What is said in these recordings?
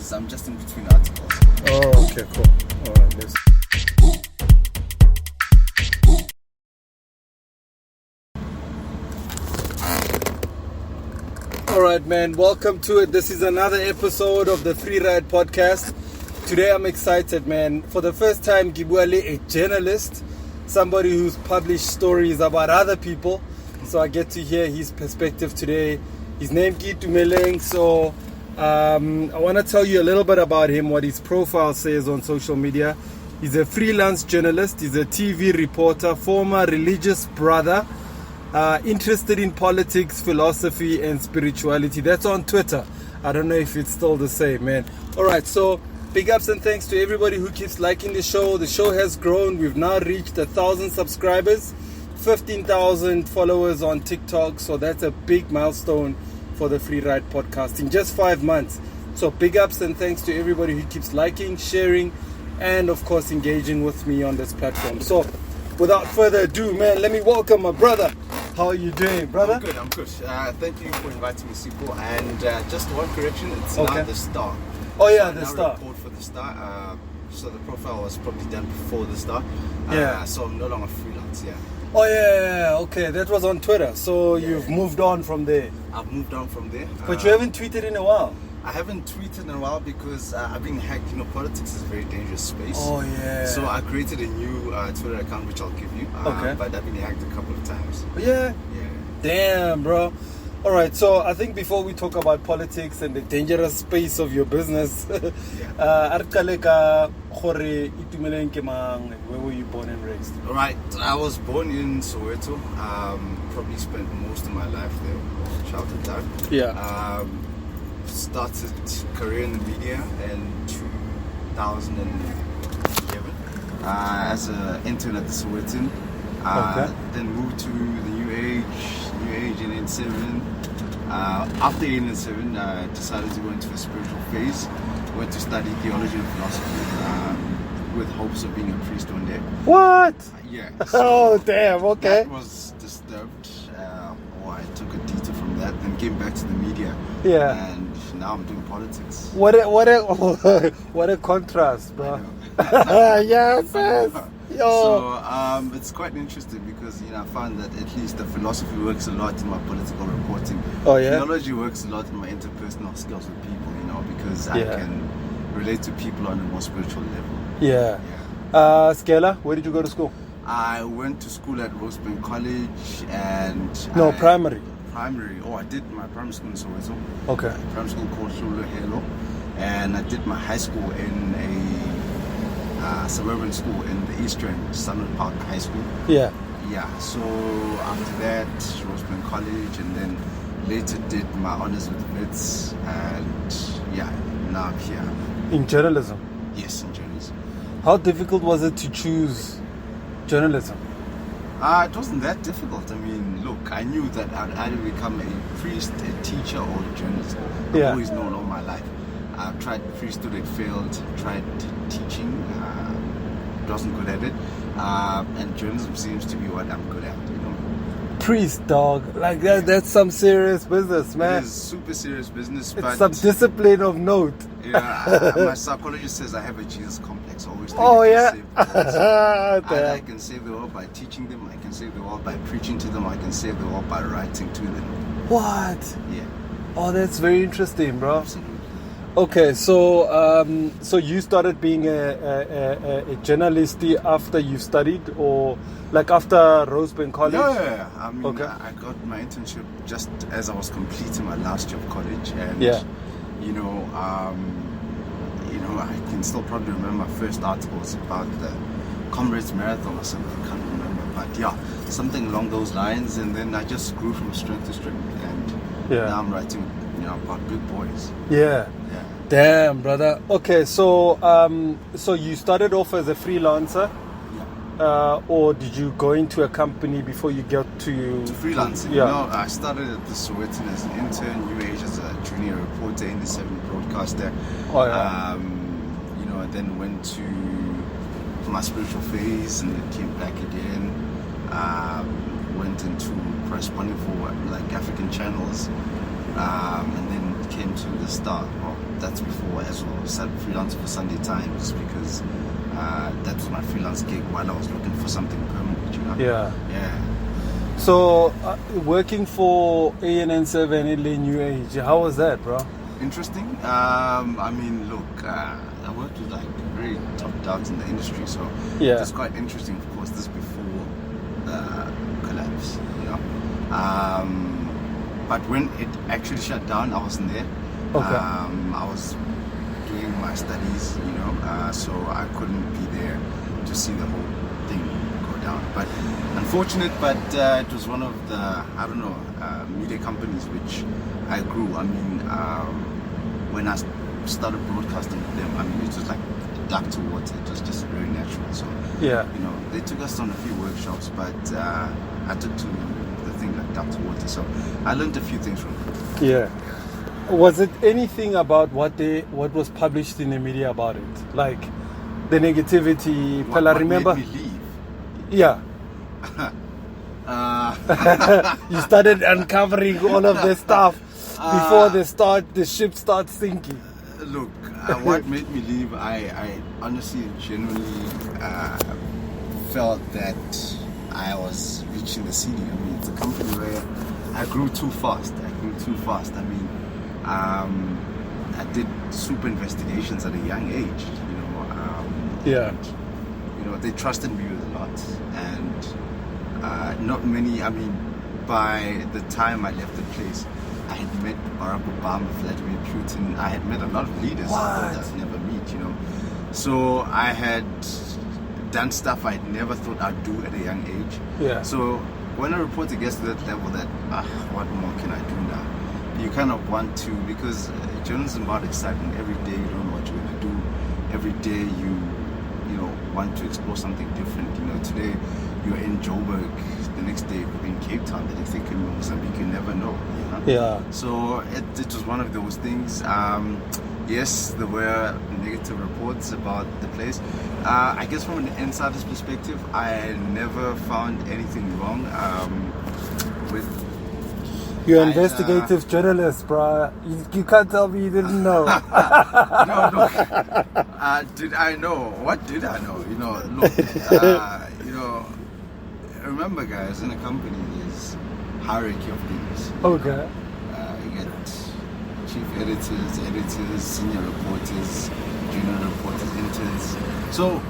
because I'm just in between articles. Oh, okay, cool. All right, let's. All right, man. Welcome to it. This is another episode of the Free Ride Podcast. Today, I'm excited, man. For the first time, Gibuale, a journalist, somebody who's published stories about other people. So I get to hear his perspective today. His name is Itumeleng. So I want to tell you a little bit about him, what his profile says on social media. He's a freelance journalist. He's a TV reporter, former religious brother, interested in politics, philosophy, and spirituality. That's on Twitter. I don't know if it's still the same, man. All right, so big ups and thanks to everybody who keeps liking the show. The show has grown. We've now reached 1,000 subscribers, 15,000 followers on TikTok. So that's a big milestone for the Free Ride Podcast in just 5 months. So big ups and thanks to everybody who keeps liking, sharing, and of course engaging with me on this platform. So without further ado, man, let me welcome my brother. How are you doing, brother? I'm good. Thank you for inviting me, Sipo. And just one correction, it's Okay. now the Star. Oh yeah, So the I now Star. report for the Star. So the profile was probably done before the Star. Yeah. So I'm no longer freelance, yeah. Oh yeah, okay, that was on Twitter. So Yeah. you've moved on from there. I've moved on from there. But you haven't tweeted in a while. I haven't tweeted in a while because I've been hacked. You know, politics is a very dangerous space. Oh yeah. So I created a new Twitter account, which I'll give you. Okay. But I've been hacked a couple of times. Yeah. Yeah. Damn, bro. All right, so I think before we talk about politics and the dangerous space of your business, where were you born and raised? Right. I was born in Soweto. Probably spent most of my life there, childhood time. Yeah. Started career in the media in 2011 as an intern at the Sowetan. Okay. Then moved to the New Age in 87. After 87, I decided to go into a spiritual phase. Went to study theology and philosophy with hopes of being a priest one day. What? Yeah. Oh, damn, okay. That was disturbed, or I took a detour from that, then came back to the media. Yeah. And now I'm doing politics. What a contrast, bro. Yes, yes. Yo. So it's quite interesting because I found that at least the philosophy works a lot in my political reporting. Oh yeah. Theology works a lot in my interpersonal skills with people, because I Yeah. can relate to people on a more spiritual level. Yeah. Yeah. Skela, where did you go to school? I went to school at Rosebank College and Primary. Primary. Oh, I did my primary school in Soweto. Okay. Primary school called Shulu Hello, and I did my high school in a suburban school in the Eastern Sunwood Park High School. Yeah. Yeah. So after that, Rosebank College, and then later did my honors with Wits, and yeah, now I'm here. In journalism. Yes, in journalism. How difficult was it to choose journalism? It wasn't that difficult. I mean, look, I knew that I'd either become a priest, a teacher, or a journalist. I've Yeah. always known all my life. I've tried priesthood, it failed. Tried teaching, wasn't good at it. And journalism seems to be what I'm good at. Priest, dog. Like that's some serious business, man. It is super serious business, It's but some discipline of note. yeah, my psychologist says I have a Jesus complex. I always think Oh I yeah. can save the world. I Damn. can save the world by teaching them. I can save the world by preaching to them. I can save the world by writing to them. What? Yeah, Oh, that's very interesting, bro. absolutely. Okay, so so you started being a journalist after you studied, or like after Rosebank College? Yeah, I mean, Okay. I got my internship just as I was completing my last year of college, and Yeah. I can still probably remember my first articles about the Comrades Marathon or something. I can't remember, but yeah, something along those lines. And then I just grew from strength to strength, and Yeah. now I'm writing, about big boys. Yeah. Yeah. Damn, brother. Okay, so so you started off as a freelancer, or did you go into a company before you got to Freelancing. Yeah. I started at the Sowetan as an intern, New Age as a junior reporter, in the 7 broadcaster. Oh, yeah. And then went to my spiritual phase, and then came back again. Went into corresponding for like African channels, and then came to the Star. Well, that's before as well. I started freelancing for Sunday Times because that was my freelance gig while I was looking for something permanent, you know? Yeah. So, working for ANN7 LA New Age, how was that, bro? Interesting. I mean, look, I worked with like very top dogs in the industry, so it's quite interesting. Of course, this is before the collapse, you know. But when it actually shut down, I wasn't there. Okay. I was doing my studies, you know, so I couldn't be there to see the whole thing go down. But unfortunate, but it was one of the, I don't know, media companies which I grew. I mean, when I started broadcasting with them, I mean, it was like duck to water. It was just very natural. So, you know, they took us on a few workshops, but I took to the thing like duck to water. So I learned a few things from them. Yeah. Was it anything about what was published in the media about it? Like the negativity? What remember? made me leave? Yeah. You started uncovering all of the stuff before the ship starts sinking. Look, what made me leave, I honestly, genuinely felt that I was reaching the ceiling. I mean, it's a company where I grew too fast. I mean, I did super investigations at a young age, you know. And, you know, they trusted me with a lot, and not many. I mean, by the time I left the place, I had met Barack Obama, Vladimir Putin. I had met a lot of leaders that I'd never meet, you know. So I had done stuff I never thought I'd do at a young age. Yeah. So when a reporter gets to that level, that what more can I do now? You kind of want to, because journalism is about excitement. Every day you don't know what you're going to do. Every day you know, want to explore something different. You know, today you're in Joburg, the next day you're in Cape Town, the next day you're in Mozambique. You never know. You know? Yeah. So it was one of those things. Yes, there were negative reports about the place. I guess from an insider's perspective, I never found anything wrong with. You're an investigative journalist, bro. You can't tell me you didn't know. No. Did I know? What did I know? You know, look. You know, remember, guys, in a company there's hierarchy of things. Okay. You get chief editors, senior reporters, junior reporters, interns. So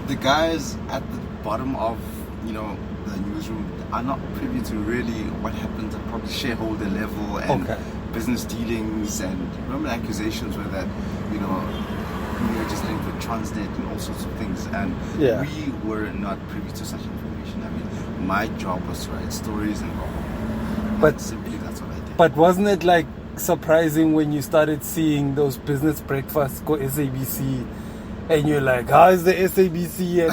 the guys at the bottom of, you know, the newsroom are not privy to really what happens at probably shareholder level and business dealings. And remember, accusations were that, you know, we were just linked with Transnet and all sorts of things, and we were not privy to such information. I mean, my job was to write stories and but simply that's what I did. But wasn't it like surprising when you started seeing those business breakfasts go SABC, and you're like, how is the SABC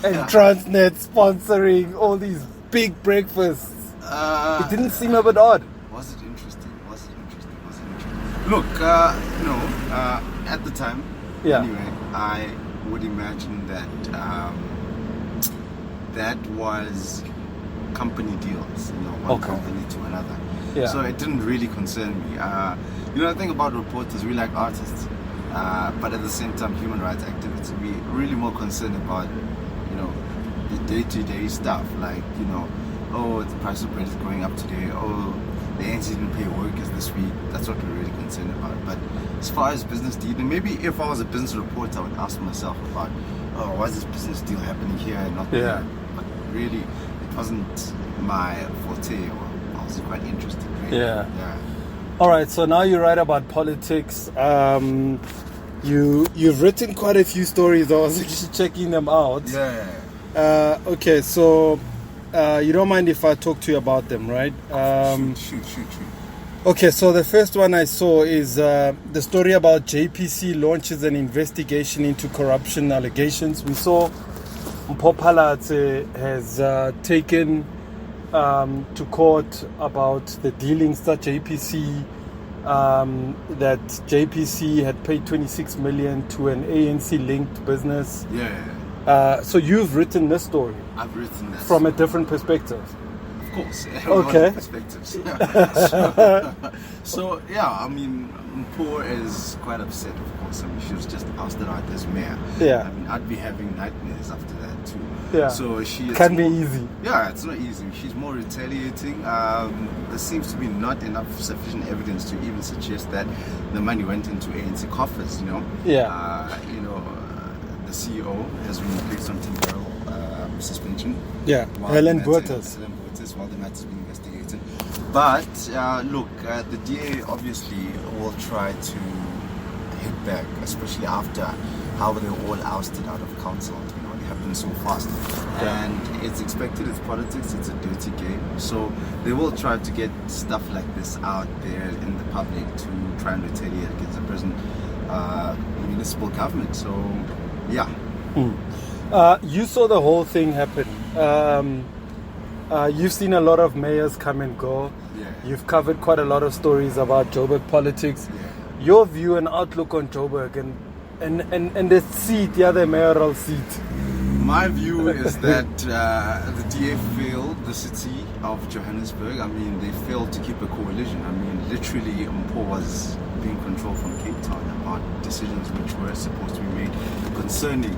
and Transnet sponsoring all these big breakfasts? It didn't seem a bit odd. Was it interesting? Look, no, at the time, anyway, I would imagine that that was company deals, you know, one company to another. Yeah. So it didn't really concern me. You know, the thing about reporters, we like artists, but at the same time, human rights activists, we're really more concerned about, you know, the day-to-day stuff, like, you know, oh, the price of bread is going up today, oh, the ANC didn't pay workers this week. That's what we're really concerned about. But as far as business dealing, maybe if I was a business reporter, I would ask myself about, oh, why is this business deal happening here and not there? But really, it wasn't my forte, or I wasn't quite interested, really. Yeah. All right, so now you write about politics. You've written quite a few stories. I was actually checking them out. Okay, so you don't mind if I talk to you about them, right? Shoot. Okay, so the first one I saw is the story about JPC launches an investigation into corruption allegations. We saw Mpopala has taken to court about the dealings that JPC had paid 26 million to an ANC-linked business. So you've written this story. I've written that from a different perspective. Of course. Okay. Perspectives. So yeah, I mean, Mpho is quite upset, of course. I mean, she was just ousted out as mayor. Yeah. I mean, I'd be having nightmares after that too. Yeah. So she is Can be easy. Yeah, it's not easy. She's more retaliating. There seems to be not enough sufficient evidence to even suggest that the money went into ANC coffers. Yeah. The CEO has been placed on temporal suspension. Yeah. While Helen the matter- Bottas. Helen Bottas, while the matter is being investigated. But look, the DA obviously will try to hit back, especially after how they were all ousted out of council. It happened so fast. Yeah. And it's expected, it's politics, it's a dirty game. So they will try to get stuff like this out there in the public to try and retaliate against the present municipal government. So, yeah. You saw the whole thing happen. You've seen a lot of mayors come and go. Yeah. You've covered quite a lot of stories about Joburg politics. Yeah. Your view and outlook on Joburg and the seat, the other mayoral seat. My view is that the DA failed the city of Johannesburg. I mean, they failed to keep a coalition. I mean, literally, Mpho was being controlled from Cape Town about decisions which were supposed to be made concerning,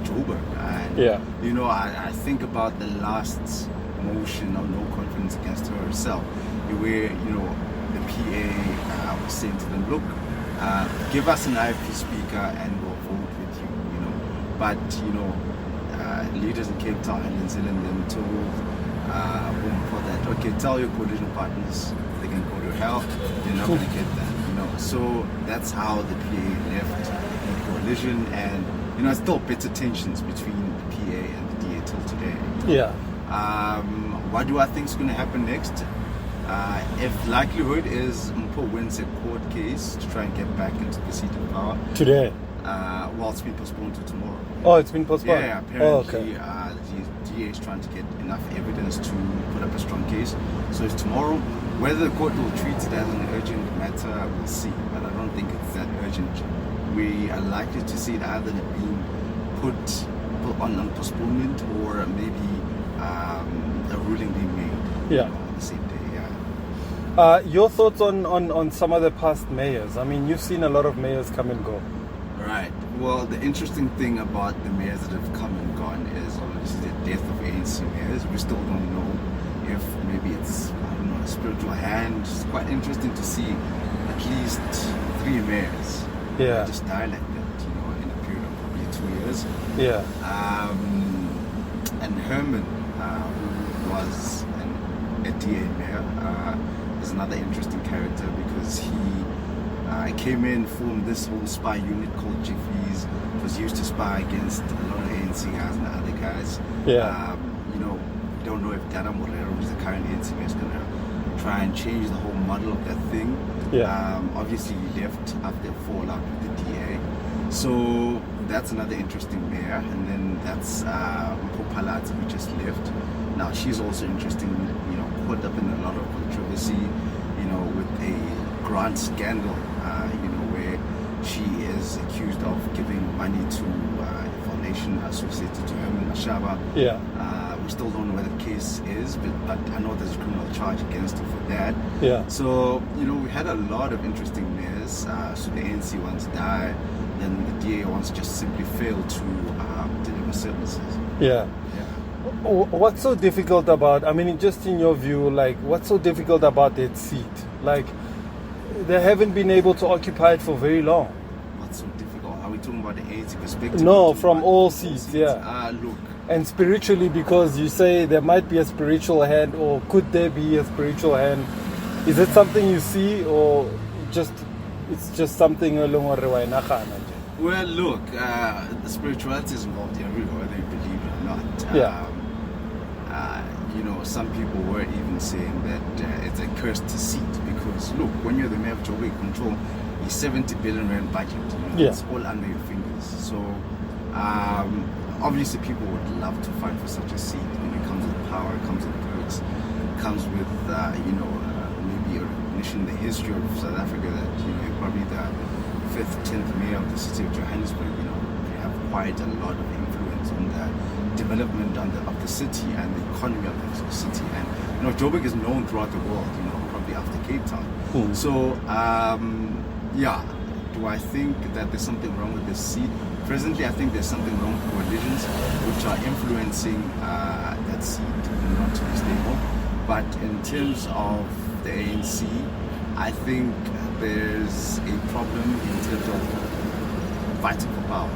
Joburg. And, I think about the last motion of no confidence against her herself, where, the PA was saying to them, look, give us an IFP speaker and we'll vote with you, But, leaders in Cape Town and them told for that, okay, tell your coalition partners they can go to hell, they're not going to get that, So that's how the PA left the coalition, and, still bitter tensions between the PA and the DA till today. Yeah. What do I think is going to happen next? If likelihood is Mpho wins a court case to try and get back into the seat of power. Today? Well, it's been postponed to tomorrow. Oh, it's been postponed? Yeah, apparently okay. The DA is trying to get enough evidence to put up a strong case. So it's tomorrow. Whether the court will treat it as an urgent matter, we'll see. But I don't think it's that urgent. We are likely to see it either being put on postponement or maybe a ruling being made on the same day. Your thoughts on some of the past mayors? I mean, you've seen a lot of mayors come and go. Right. Well, the interesting thing about the mayors that have come and gone is obviously the death of ANC mayors. We still don't know if maybe it's, a spiritual hand. It's quite interesting to see at least 3 mayors just die like that, in a period of probably 2 years. Yeah. And Herman, who was a DA mayor, is another interesting character because he came in, formed this whole spy unit called Jiffies, was used to spy against a lot of ANC guys and other guys. Yeah. We don't know if Dana Morero, who's the current ANC mayor, is going to try and change the whole model of that thing. Yeah. Obviously, he left after a fallout with the DA. So that's another interesting mayor. And then that's Mpho Phalatse, who just left. Now, she's also interesting, caught up in a lot of controversy, with a grant scandal, where she is accused of giving money to a foundation associated to Herman Mashaba. Yeah. We still don't know where the case is, but I know there's a criminal charge against her for that. Yeah. So, we had a lot of interesting mayors. So the ANC once died, then the DA once just simply failed to deliver services. Yeah. What's so difficult about, just in your view, what's so difficult about that seat? They haven't been able to occupy it for very long. What's so difficult? Are we talking about the ANC perspective? No, from all seats, yeah. Look. And spiritually, because you say there might be a spiritual hand, or could there be a spiritual hand? Is it something you see, or it's just something along or Well, look, the spirituality is involved everywhere, whether you believe it or not. Yeah. Some people were even saying that it's a cursed seat because, look, when you're the mayor of Joburg, control a 70 billion rand budget. It's all under your fingers. So, obviously, people would love to fight for such a seat. It comes with power, it comes with perks, it comes with, maybe a recognition in the history of South Africa that, you're probably the 5th, 10th mayor of the city of Johannesburg. You have quite a lot of influence on the development of the city and the economy of the city. And Joburg is known throughout the world, probably after Cape Town. So yeah, do I think that there's something wrong with this seat? Presently, I think there's something wrong with coalitions which are influencing that seat not to be stable. But in terms of the ANC, I think there's a problem in terms of fighting for power.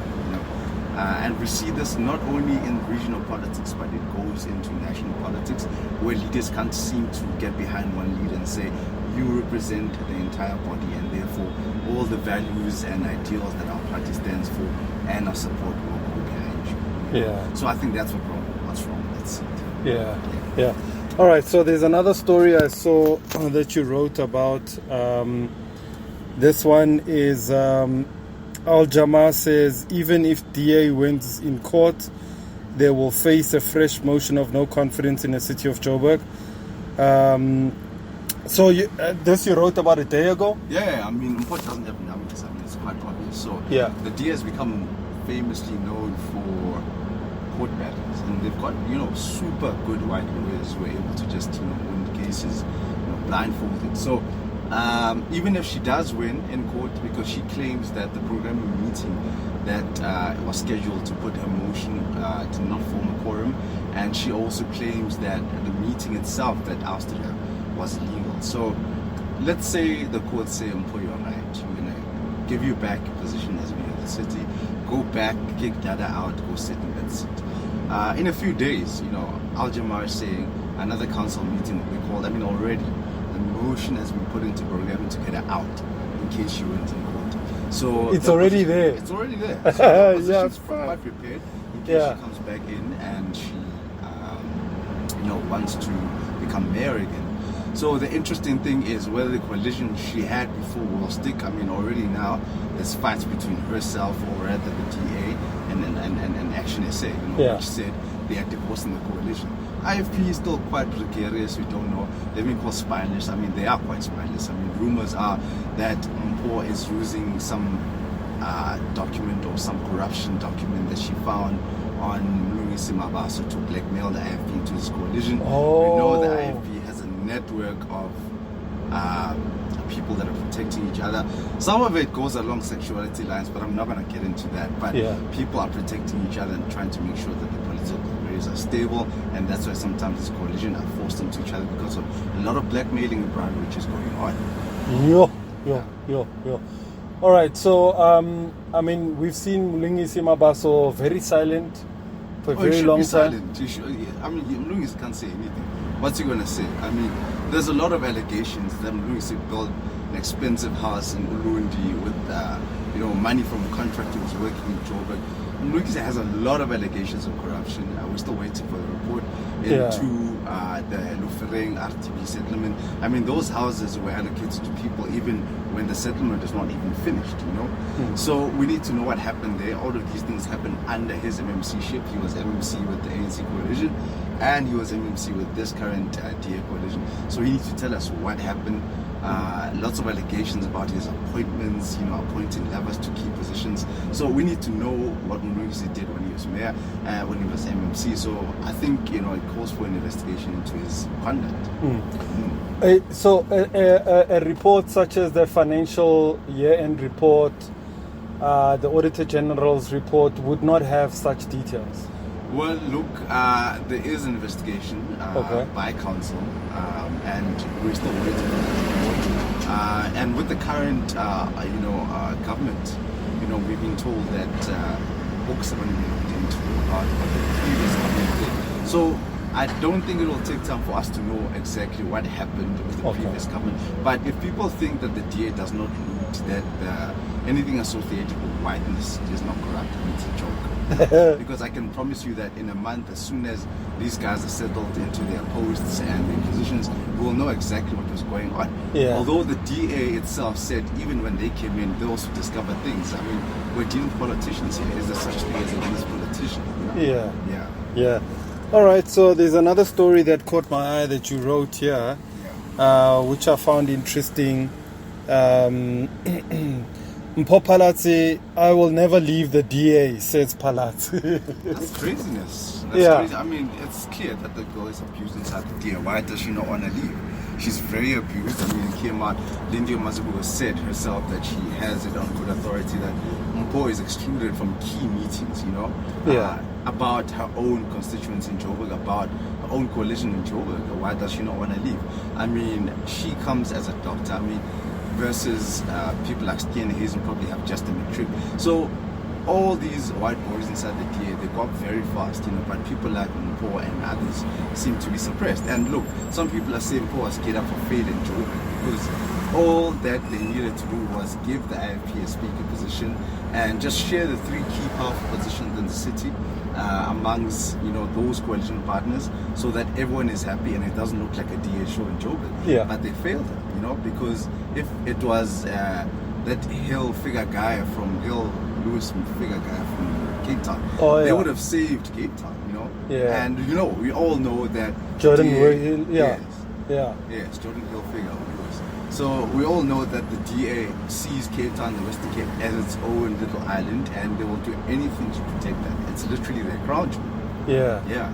And we see this not only in regional politics, but it goes into national politics, where leaders can't seem to get behind one leader and say, you represent the entire body, and therefore all the values and ideals that our party stands for and our support will go behind you. Yeah. So I think that's what's wrong. That's it. Yeah. All right. So there's another story I saw that you wrote about. This one is Al Jama says even if DA wins in court, they will face a fresh motion of no confidence in the city of Joburg. So this you wrote about a day ago? Yeah, I mean, Mpho doesn't have numbers. I mean, it's quite obvious. So yeah, the DA has become famously known for court battles, and they've got super good white lawyers who are able to just win cases blindfolded. So even if she does win in court, because she claims that the programming meeting that was scheduled to put her motion did not form a quorum, and she also claims that the meeting itself that ousted her was illegal. So let's say the court say, Mpho, you're right, we're going to give you back your position as mayor of the city, go back, kick Dada out, go sit in that seat. In a few days, Al Jamar is saying another council meeting will be called. I mean, already the motion has been put into programming to get her out in case she went in court. So it's already there. It's already there. So the yeah, position's quite prepared in case she comes back in and she wants to become mayor again. So the interesting thing is whether the coalition she had before will stick. I mean, already now there's fights between herself, or rather the DA, and Action SA, which said they are divorcing the coalition. IFP is still quite precarious. We don't know. They've been called spineless. I mean, they are quite spineless. I mean, rumors are that Mpho is using some document or some corruption document that she found on Mlungisi Mabaso to blackmail the IFP into this coalition. Oh. We know the IFP has a network of people that are protecting each other. Some of it goes along sexuality lines, but I'm not going to get into that. But people are protecting each other and trying to make sure that the political careers are stable, and that's why sometimes this coalition are forced into each other because of a lot of blackmailing and bribery which is going on. Yeah. All right, so I mean, we've seen Mlungisi Mabaso very silent for a very long time. I mean, Mlungisi can't say anything. What's he going to say? I mean, there's a lot of allegations that Mlungisi built an expensive house in Ulundi with money from a contractor who's working in Joburg. Mlungisi has a lot of allegations of corruption. We're still waiting for the report into the Lufereng RTB settlement. I mean, those houses were allocated to people even when the settlement is not even finished, So we need to know what happened there. All of these things happened under his MMC-ship. He was MMC with the ANC coalition, and he was MMC with this current DA coalition. So he needs to tell us what happened. Lots of allegations about his appointments, appointing levers to key positions. So we need to know what Mlungisi did when he was mayor, when he was MMC. So I think, it calls for an investigation into his conduct. So a report such as the financial year-end report, the Auditor General's report would not have such details. Well, look, there is an investigation by council, and we're still waiting for the report. And with the current, government, we've been told that books are going to be looked into about what the previous government did. So I don't think it will take time for us to know exactly what happened with the previous government. But if people think that the DA does not loot, that anything associated with whiteness is not corrupt, it's a joke. Because I can promise you that in a month, as soon as these guys are settled into their posts and their positions, we will know exactly what was going on. Although the DA itself said even when they came in, they also discovered things. I mean, we're dealing with politicians here. Is there such thing as a honest politician? Yeah. All right, so there's another story that caught my eye that you wrote here, which I found interesting. Mpho Palatsi, I will never leave the DA, says Palatsi. That's craziness. That's Yeah. crazy. I mean, it's clear that the girl is abused inside the DA. Why does she not want to leave? She's very abused. I mean, it came out, Lindy Mazibuko said herself that she has it on good authority that Mpho is excluded from key meetings, you know, Yeah. about her own constituency in Joburg, about her own coalition in Joburg. Why does she not want to leave? I mean, she comes as a doctor. I mean, versus people like Stian Hazen probably have just a matric. So all these white boys inside the DA, they go up very fast, you know, but people like Mpho and others seem to be suppressed. And look, some people are saying Mpho was geared up for failure in Joburg because all that they needed to do was give the IFP a speaker position and just share the three key powerful positions in the city amongst, you know, those coalition partners, so that everyone is happy and it doesn't look like a DA show in Joburg. Yeah. But they failed her, you know, because if it was that Hill figure guy from Hill Lewis figure guy from Cape Town, Oh, they yeah. would have saved Cape Town, you know. Yeah. And you know, we all know that Jordan DA Hill, yeah. Yes, Yeah. yes, Jordan Hill figure Lewis. So we all know that the DA sees Cape Town, the Western Cape, as its own little island, and they will do anything to protect that. It's literally their crown jewel. Yeah. Yeah.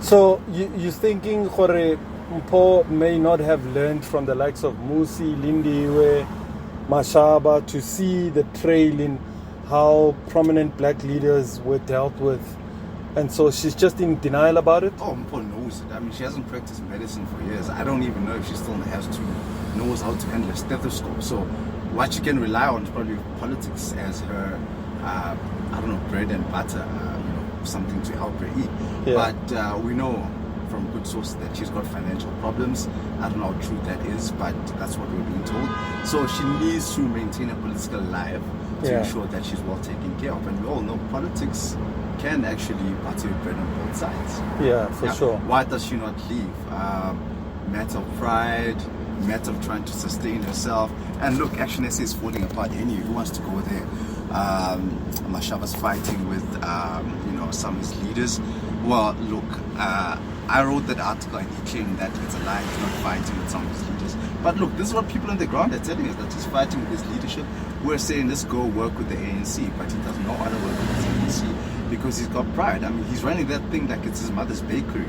So you're thinking Gore Mpho may not have learned from the likes of Musi, Lindiwe, Mashaba to see the trail in how prominent black leaders were dealt with, and so she's just in denial about it? Oh, Mpho knows it. I mean, she hasn't practiced medicine for years. I don't even know if she still knows how to handle a stethoscope. So what she can rely on is probably politics as her, I don't know, bread and butter, you know, something to help her eat. Yeah. But we know from good sources that she's got financial problems. I don't know how true that is, but that's what we're being told. So she needs to maintain a political life to Yeah. ensure that she's well taken care of. And we all know politics can actually butter your bread on both sides. Yeah, for Yeah. sure. Why does she not leave? Matter of pride, matter of trying to sustain herself. And look, Action SA is falling apart. Who wants to go there? Mashaba's fighting with, you know, some of his leaders. Well, look, I wrote that article and he claimed that it's a lie. He's not fighting with some of his leaders. But look, this is what people on the ground are telling us, that he's fighting with his leadership. We're saying, let's go work with the ANC, but he does not want to work with his ANC because he's got pride. I mean, he's running that thing like it's his mother's bakery.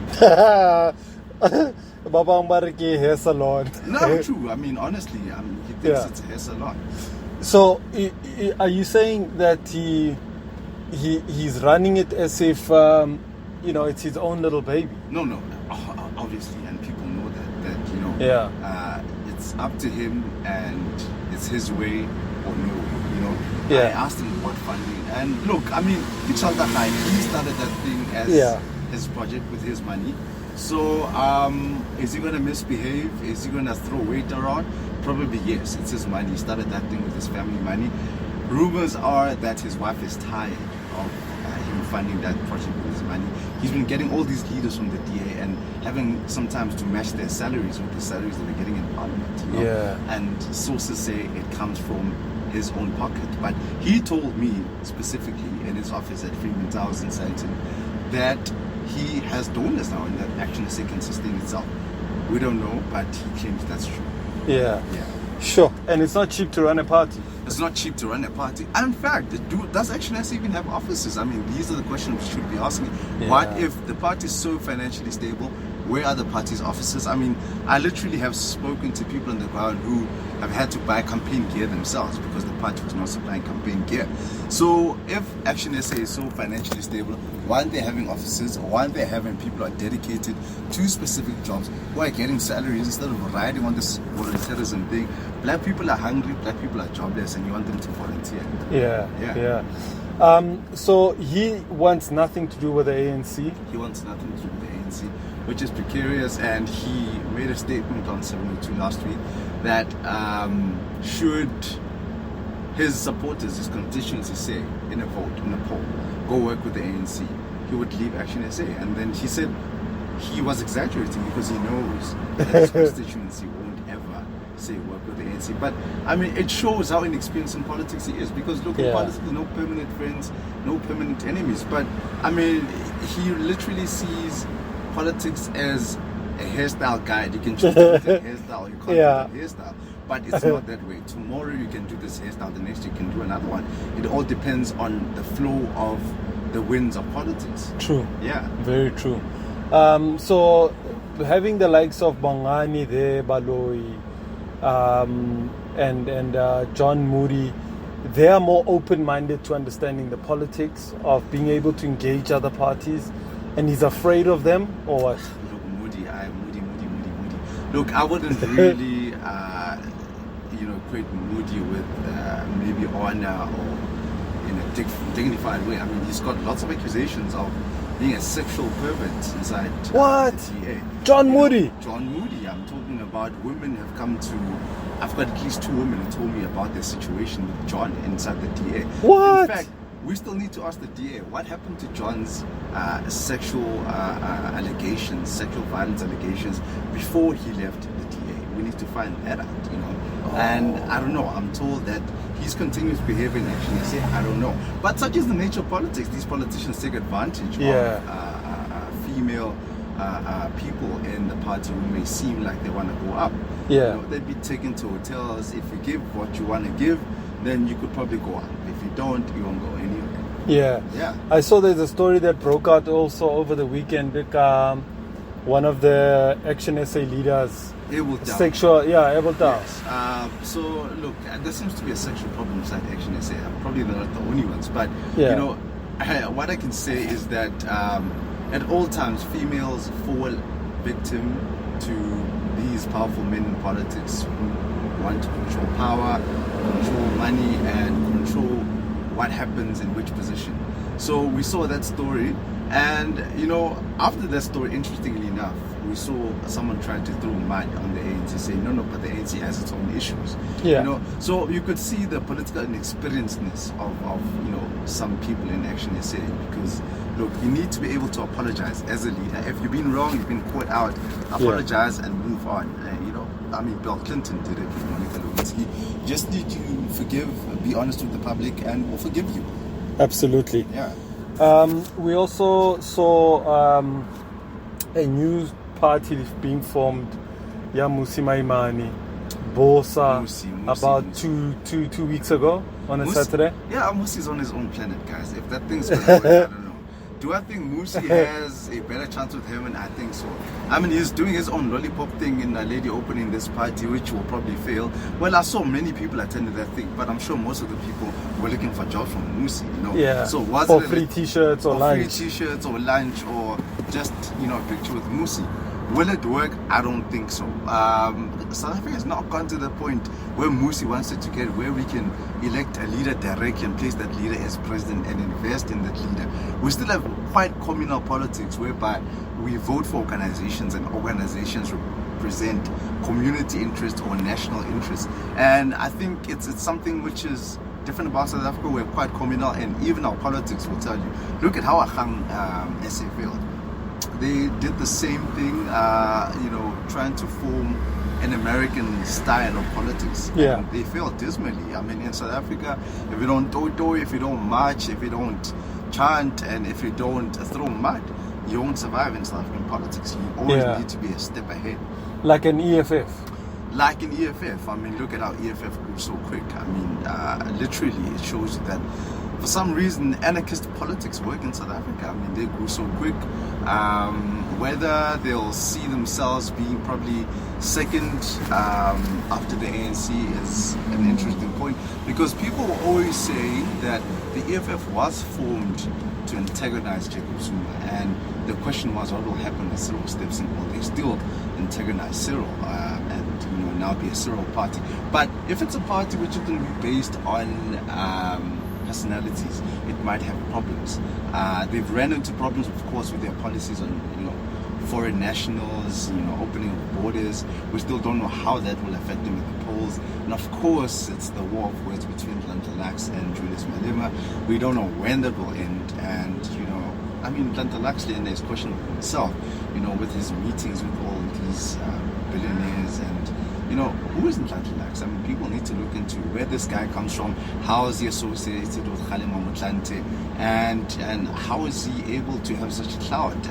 Baba Mbariki hair salon. No, true. I mean, honestly, he thinks Yeah. it's a hair salon. So are you saying that he's running it as if you know, it's his own little baby? No, obviously, and people know that you know, Yeah. it's up to him and it's his way or no way, you know. Yeah. I asked him about funding, and look, I mean, he started that thing as Yeah. his project with his money. So, is he going to misbehave? Is he going to throw weight around? Probably yes. It's his money. He started that thing with his family money. Rumors are that his wife is tired of him funding that project with his money. He's been getting all these leaders from the DA and having sometimes to match their salaries with the salaries that they're getting in Parliament. You know? Yeah. And sources say it comes from his own pocket. But he told me specifically in his office at Freeman Towers in Sandton that he has donors now and that Action SA can sustain itself. We don't know, but he claims that's true. Yeah. Yeah. Sure. And it's not cheap to run a party. It's not cheap to run a party. And in fact, does Action SA even have offices? I mean, these are the questions we should be asking. Yeah. What if the party is so financially stable? Where are the party's offices? I mean, I literally have spoken to people on the ground who have had to buy campaign gear themselves because the party was not supplying campaign gear. So if Action SA is so financially stable, why aren't they having offices? Why aren't they having people who are dedicated to specific jobs, who are getting salaries instead of riding on this volunteerism thing? Black people are hungry, black people are jobless, and you want them to volunteer. Yeah. So he wants nothing to do with the ANC. He wants nothing to do with the ANC, which is precarious, and he made a statement on 702 last week that should his supporters, his constituency say in a vote, in a poll, go work with the ANC, he would leave Action SA. And then he said he was exaggerating because he knows that his constituency won't ever say work with the ANC. But I mean, it shows how inexperienced in politics he is, because look, in Yeah. politics, no permanent friends, no permanent enemies. But I mean, he literally sees politics as a hairstyle guide. You can choose a hairstyle, you can't Yeah. do a hairstyle. But it's not that way. Tomorrow you can do this hairstyle, the next you can do another one. It all depends on the flow of the winds of politics. True. Yeah. Very true. So having the likes of Bongani there, Baloyi, and John Moody, they are more open-minded to understanding the politics of being able to engage other parties, and he's afraid of them, or what? Look, Moody. Look, I wouldn't really, equate Moody with maybe honor or in a dignified way. I mean, he's got lots of accusations of being a sexual pervert inside What? the DA. John Moody? John Moody. I'm talking about women have come to. I've got at least 2 women who told me about their situation with John inside the DA. What? In fact, we still need to ask the DA what happened to John's sexual allegations, sexual violence allegations before he left the DA. We need to find that out, And I don't know. I'm told that his continuous behavior in action is, I don't know. But such is the nature of politics. These politicians take advantage of female people in the party who may seem like they want to go up. Yeah. They'd be taken to hotels. If you give what you want to give, then you could probably go up. If you don't, you won't go anywhere. Yeah. I saw there's a story that broke out also over the weekend. One of the Action SA leaders, Abel Down. So look, there seems to be a sexual problem inside Action SA. Probably they're not the only ones, but what I can say is that at all times females fall victim to these powerful men in politics who want to control power, control money, and control what happens in which position. So we saw that story, and after that story, interestingly enough, we saw someone trying to throw mud on the ANC, saying no, but the ANC has its own issues. So you could see the political inexperiencedness of some people in Action SA, because look, you need to be able to apologize as a leader. If you've been wrong, you've been caught out, apologize and move on. Bill Clinton did it with Monica Lewinsky. You just need to forgive, be honest with the public, and we'll forgive you. Absolutely. Yeah. We also saw a new party being formed, Musi Maimani, Bosa, about two weeks ago on a Saturday. Yeah, Musi's on his own planet, guys. If that thing's going to work, I don't know. Do I think Musi has a better chance with him? And I think so. I mean, he's doing his own lollipop thing in a lady opening this party, which will probably fail. Well, I saw many people attended that thing, but I'm sure most of the people were looking for jobs from Musi, Yeah. So was for it free t-shirts or lunch. Free t-shirts or lunch, or just, a picture with Musi. Will it work? I don't think so. South Africa has not gone to the point where Musi wants it to get, where we can elect a leader directly and place that leader as president and invest in that leader. We still have quite communal politics whereby we vote for organizations, and organizations represent community interest or national interest. And I think it's something which is different about South Africa. We're quite communal, and even our politics will tell you. Look at how Ahang SA failed. They did the same thing, trying to form an American style of politics. Yeah. And they failed dismally. I mean, in South Africa, if you don't toto, if you don't march, if you don't chant, and if you don't throw mud, you won't survive in South African politics. You always need to be a step ahead. Like an EFF. Like in EFF. I mean, look at how EFF grew so quick. I mean, literally, it shows you that for some reason, anarchist politics work in South Africa. I mean, they grew so quick. Whether they'll see themselves being probably second after the ANC is an interesting point, because people were always saying that the EFF was formed to antagonize Jacob Zuma, and the question was what will happen when Cyril steps in. Will they still antagonize Cyril and now be a Cyril party? But if it's a party which is going to be based on personalities, it might have problems. They've ran into problems, of course, with their policies on foreign nationals, opening of borders. We still don't know how that will affect them at the polls. And of course, it's the war of words between Lantalax and Julius Malema. We don't know when that will end. And I mean, Lantalax is questioning himself, with his meetings with all these billionaires and who isn't Lantalax? I mean, people need to look into where this guy comes from. How is he associated with Kgalema Motlanthe, and how is he able to have such clout?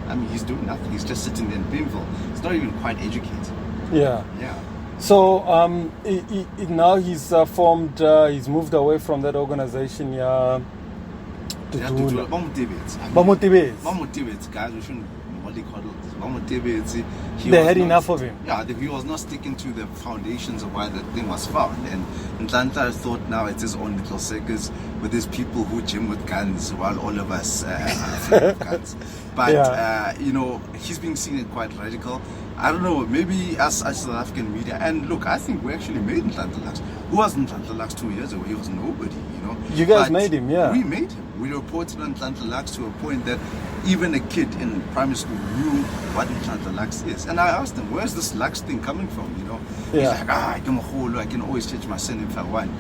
I mean, he's doing nothing. He's just sitting there in Bimville. He's not even quite educated. Yeah. So now he's formed. He's moved away from that organization. Yeah. Bamutibets, guys, we shouldn't mollycoddle this. Bamutibets, they had enough of him. Yeah, he was not sticking to the foundations of why the thing was found. And Ntlantla thought now it's his own little circus with these people who gym with guns while all of us are afraid of guns. But, he's being seen as quite radical. I don't know, maybe as South African media. And look, I think we actually made Ntlantla Lux. Who was Ntlantla Lux 2 years ago? He was nobody, You guys made him, yeah. We made him. We reported on Ntlantla Lux to a point that even a kid in primary school knew what Ntlantla Lux is. And I asked him, where's this Lux thing coming from? He's like, I can always change my surname if I want.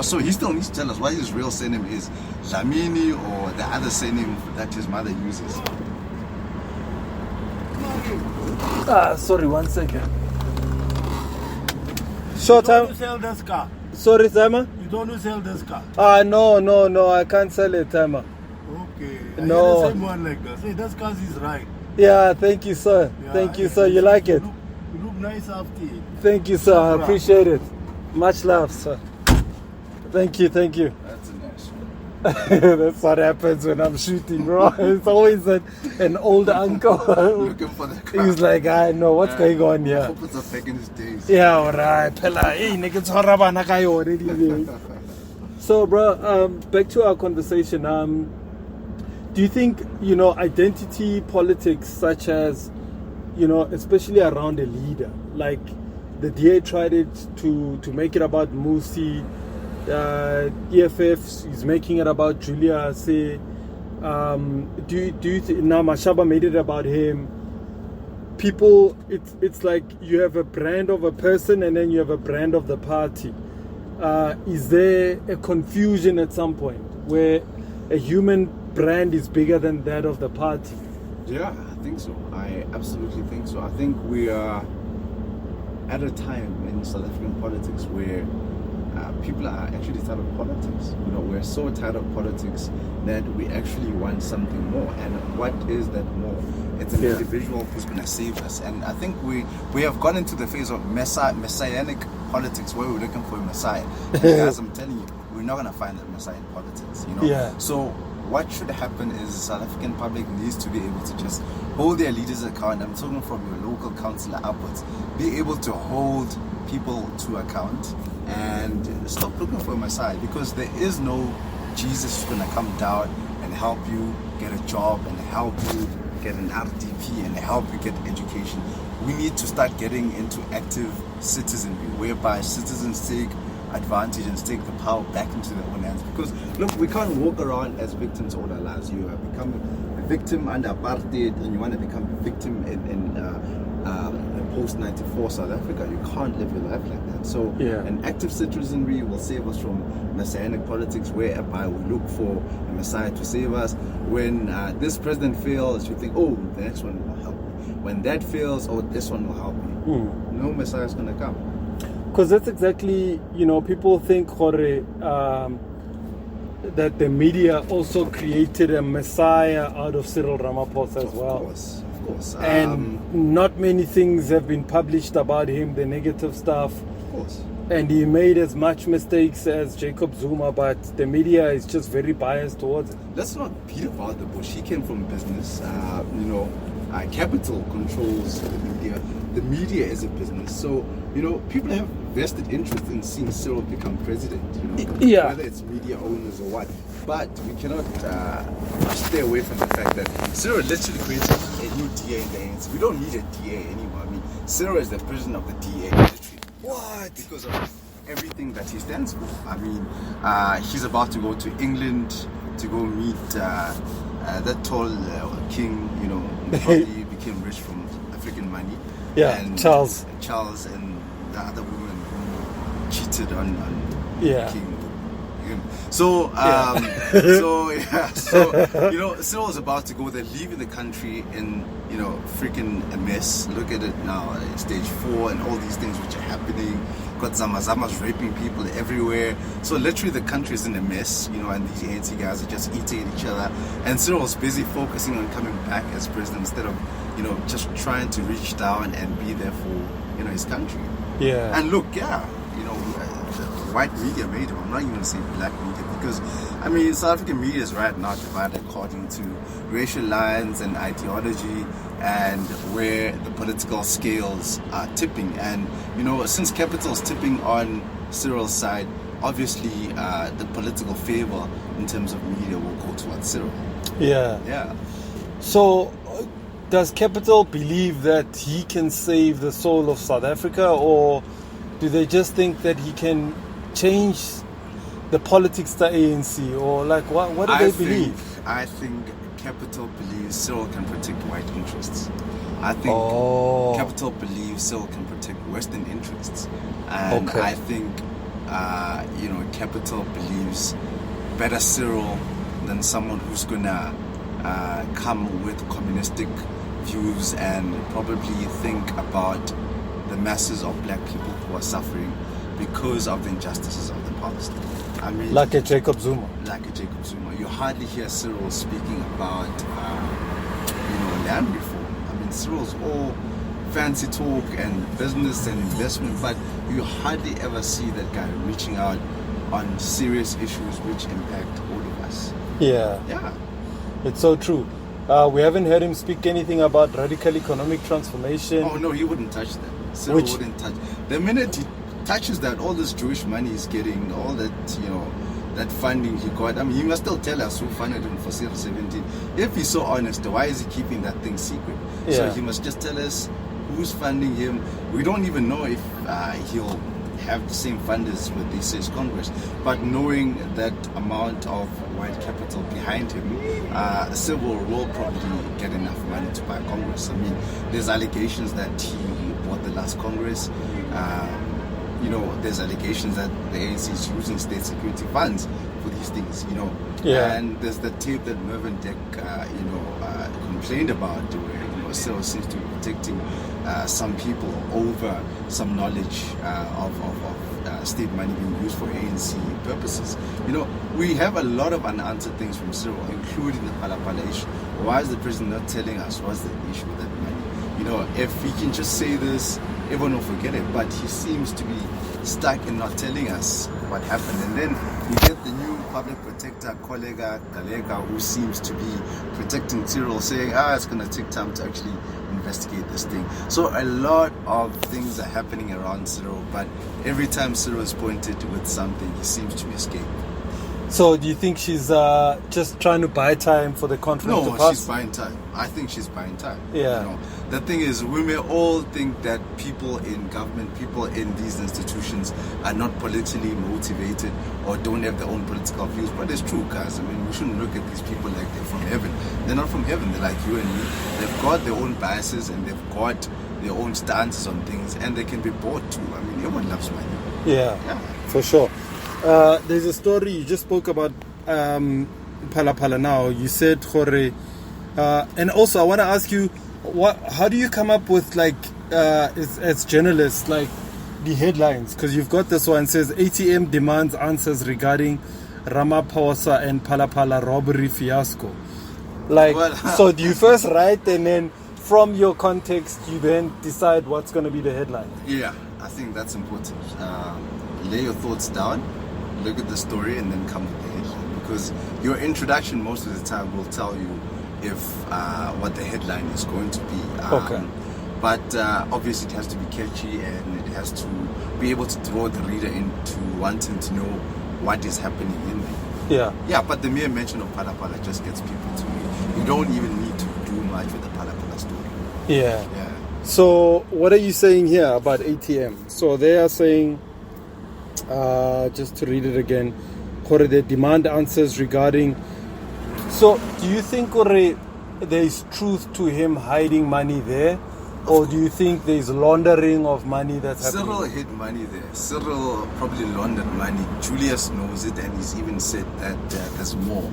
So he still needs to tell us what his real surname is, Dlamini or the other surname that his mother uses. Sorry, 1 second. Short time. You don't sell this car. Sorry, Timer? You don't sell this car. No, I can't sell it, Timer. Okay. No. The same one like that. Hey, this car is right. Yeah, thank you, sir. Yeah, thank you, sir. You like it? You look nice after it. Thank you, sir. I appreciate it. Much love, sir. Thank you. That's a nice one. That's what happens when I'm shooting, bro. It's always an old uncle. Looking for the car. He's like, I know what's going on here. Hope it's back in his days. Yeah, alright. So, bro, back to our conversation. Do you think, identity politics, such as, especially around a leader, like the DA tried it to make it about Musi, EFF is making it about Julia, say, do you think now Mashaba made it about him? People, it's like you have a brand of a person and then you have a brand of the party. Is there a confusion at some point where a human brand is bigger than that of the party? Yeah, I think so. I absolutely think so. I think we are at a time in South African politics where people are actually tired of politics. We're so tired of politics that we actually want something more. And what is that more? It's an individual who's going to save us. And I think we have gone into the phase of messianic politics where we're looking for a messiah. And guys, I'm telling you, we're not going to find that messiah in politics. Yeah. So what should happen is South African public needs to be able to just hold their leaders account. I'm talking from your local councillor upwards. Be able to hold people to account and stop looking for a messiah, because there is no Jesus who's going to come down and help you get a job and help you get an RDP and help you get education. We need to start getting into active citizenry, whereby citizens take advantage and take the power back into their own hands. Because look, we can't walk around as victims all our lives. You have become a victim under apartheid and you want to become a victim in post-94 South Africa. You can't live your life like that. So an active citizenry will save us from messianic politics, whereby we look for a messiah to save us. When this president fails, you think, oh, the next one will help me. When that fails, oh, this one will help me. No messiah is going to come. Because that's exactly, people think that the media also created a messiah out of Cyril Ramaphosa as well. Of course. And not many things have been published about him, the negative stuff. Of course. And he made as much mistakes as Jacob Zuma, but the media is just very biased towards it. Let's not beat about the bush. He came from business. Capital controls the media. The media is a business. So, people have vested interest in seeing Cyril become president, whether it's media owners or what. But we cannot stay away from the fact that Cyril literally created a new DA in the ANC. We don't need a DA anymore. I mean, Cyril is the president of the DA, literally. What? Because of everything that he stands for. I mean, he's about to go to England to go meet that tall king, probably became rich from African money. Yeah, and Charles and the other woman who cheated on King. So, Cyril is about to go. They're leaving the country in, freaking a mess. Look at it now, stage 4 and all these things which are happening. Got Zama's raping people everywhere. So literally the country is in a mess, and these ANC guys are just eating at each other. And Cyril's busy focusing on coming back as president instead of, just trying to reach down and be there for, his country. Yeah. And look, yeah, you know, the white media made him. I'm not even going to say black media because, I mean, South African media is right now divided according to racial lines and ideology and where the political scales are tipping. And, you know, since Capital's tipping on Cyril's side, obviously the political favor in terms of media will go towards Cyril. Yeah. Yeah. So, does Capital believe that he can save the soul of South Africa, or do they just think that he can change the politics to ANC, or like what do they believe? I think Capital believes Cyril can protect white interests. I think Capital believes Cyril can protect Western interests, and Okay. I think you know, Capital believes better Cyril than someone who's gonna come with communistic views and probably think about the masses of black people who are suffering because of the injustices of the past. I mean, Like a Jacob Zuma. like a Jacob Zuma. You hardly hear Cyril speaking about, you know, land reform. I mean, Cyril's all fancy talk and business and investment, but you hardly ever see that guy reaching out on serious issues which impact all of us. Yeah, Yeah. it's so true. We haven't heard him speak anything about radical economic transformation. Oh no, he wouldn't touch that. Cyril Which- wouldn't touch. The minute he touches that, all this Jewish money he's getting, all that, you know, that funding he got. I mean, he must still tell us who funded him for Cyril 17. If he's so honest, why is he keeping that thing secret? So Yeah. he must just tell us who's funding him. We don't even know if he'll have the same funders with the CS Congress. But knowing that amount of white capital behind him, Cyril will probably get enough money to buy Congress. I mean, there's allegations that he bought the last Congress. You know, there's allegations that the ANC is using state security funds for these things, you know. Yeah. And there's the tape that Mervyn Deck, complained about, where, you know, Cyril seems to be protecting some people over some knowledge of state money being used for ANC purposes. You know, we have a lot of unanswered things from Cyril, including the Palapala issue. Why is the president not telling us what's the issue with that money? You know, if he can just say this, everyone will forget it. But he seems to be stuck in not telling us what happened. And then you get the new public protector, Kollega Galega, who seems to be protecting Cyril, saying, it's going to take time to actually investigate this thing. So a lot of things are happening around Cyril, but every time Cyril is pointed with something, he seems to escape. So do you think she's just trying to buy time for the conference to No, pass? she's buying time. I think she's buying time. Yeah. You know, the thing is, we may all think that people in government, people in these institutions are not politically motivated or don't have their own political views, but it's true, guys. I mean, we shouldn't look at these people like they're from heaven. They're not from heaven. They're like you and me. They've got their own biases and they've got their own stances on things, and they can be bought too. I mean, everyone loves money. Yeah, Yeah. for sure. There's a story you just spoke about Palapala now. You said Jorge, and also I want to ask you, how do you come up with, like, as journalists, like the headlines? Because you've got this one, says ATM demands answers regarding Ramaphosa and Palapala robbery fiasco. Like, Well, so do you first write and then from your context you then decide what's going to be the headline? Yeah, I think that's important. Lay your thoughts down, look at the story, and then come with the headline. Because your introduction most of the time will tell you if what the headline is going to be. Okay. But obviously it has to be catchy, and it has to be able to draw the reader into wanting to know what is happening in there. Yeah. Yeah, but the mere mention of Palapala just gets people to read. You don't even need to do much with the Palapala story. Yeah. Yeah. So what are you saying here about ATM? So they are saying, just to read it again, Kore, they demand answers regarding. So do you think, Kore, there is truth to him hiding money there? Or do you think there is laundering of money that's happening? Cyril hid money there. Cyril probably laundered money. Julius knows it, and he's even said that there's more.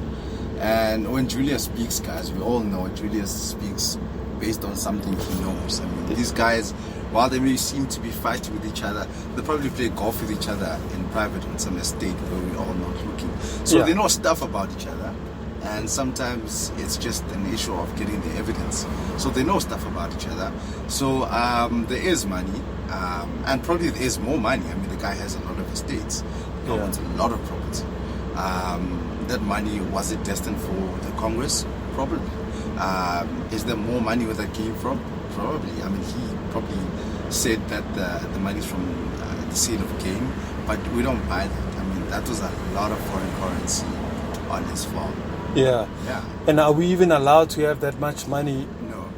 And when Julius speaks, guys, we all know Julius speaks based on something he knows. I mean, these guys, while they may seem to be fighting with each other, they probably play golf with each other in private on some estate where we're all not looking. So Yeah. they know stuff about each other. and sometimes it's just an issue of getting the evidence. So they know stuff about each other. So there is money, and probably there is more money. I mean, the guy has a lot of estates, he owns a lot of property. That money, was it destined for the Congress? Probably. Is there more money where that came from? Probably. I mean, he probably said that the money's from the sale of game, but we don't buy that. I mean, that was a lot of foreign currency on his farm. Yeah. Yeah. And are we even allowed to have that much money? No.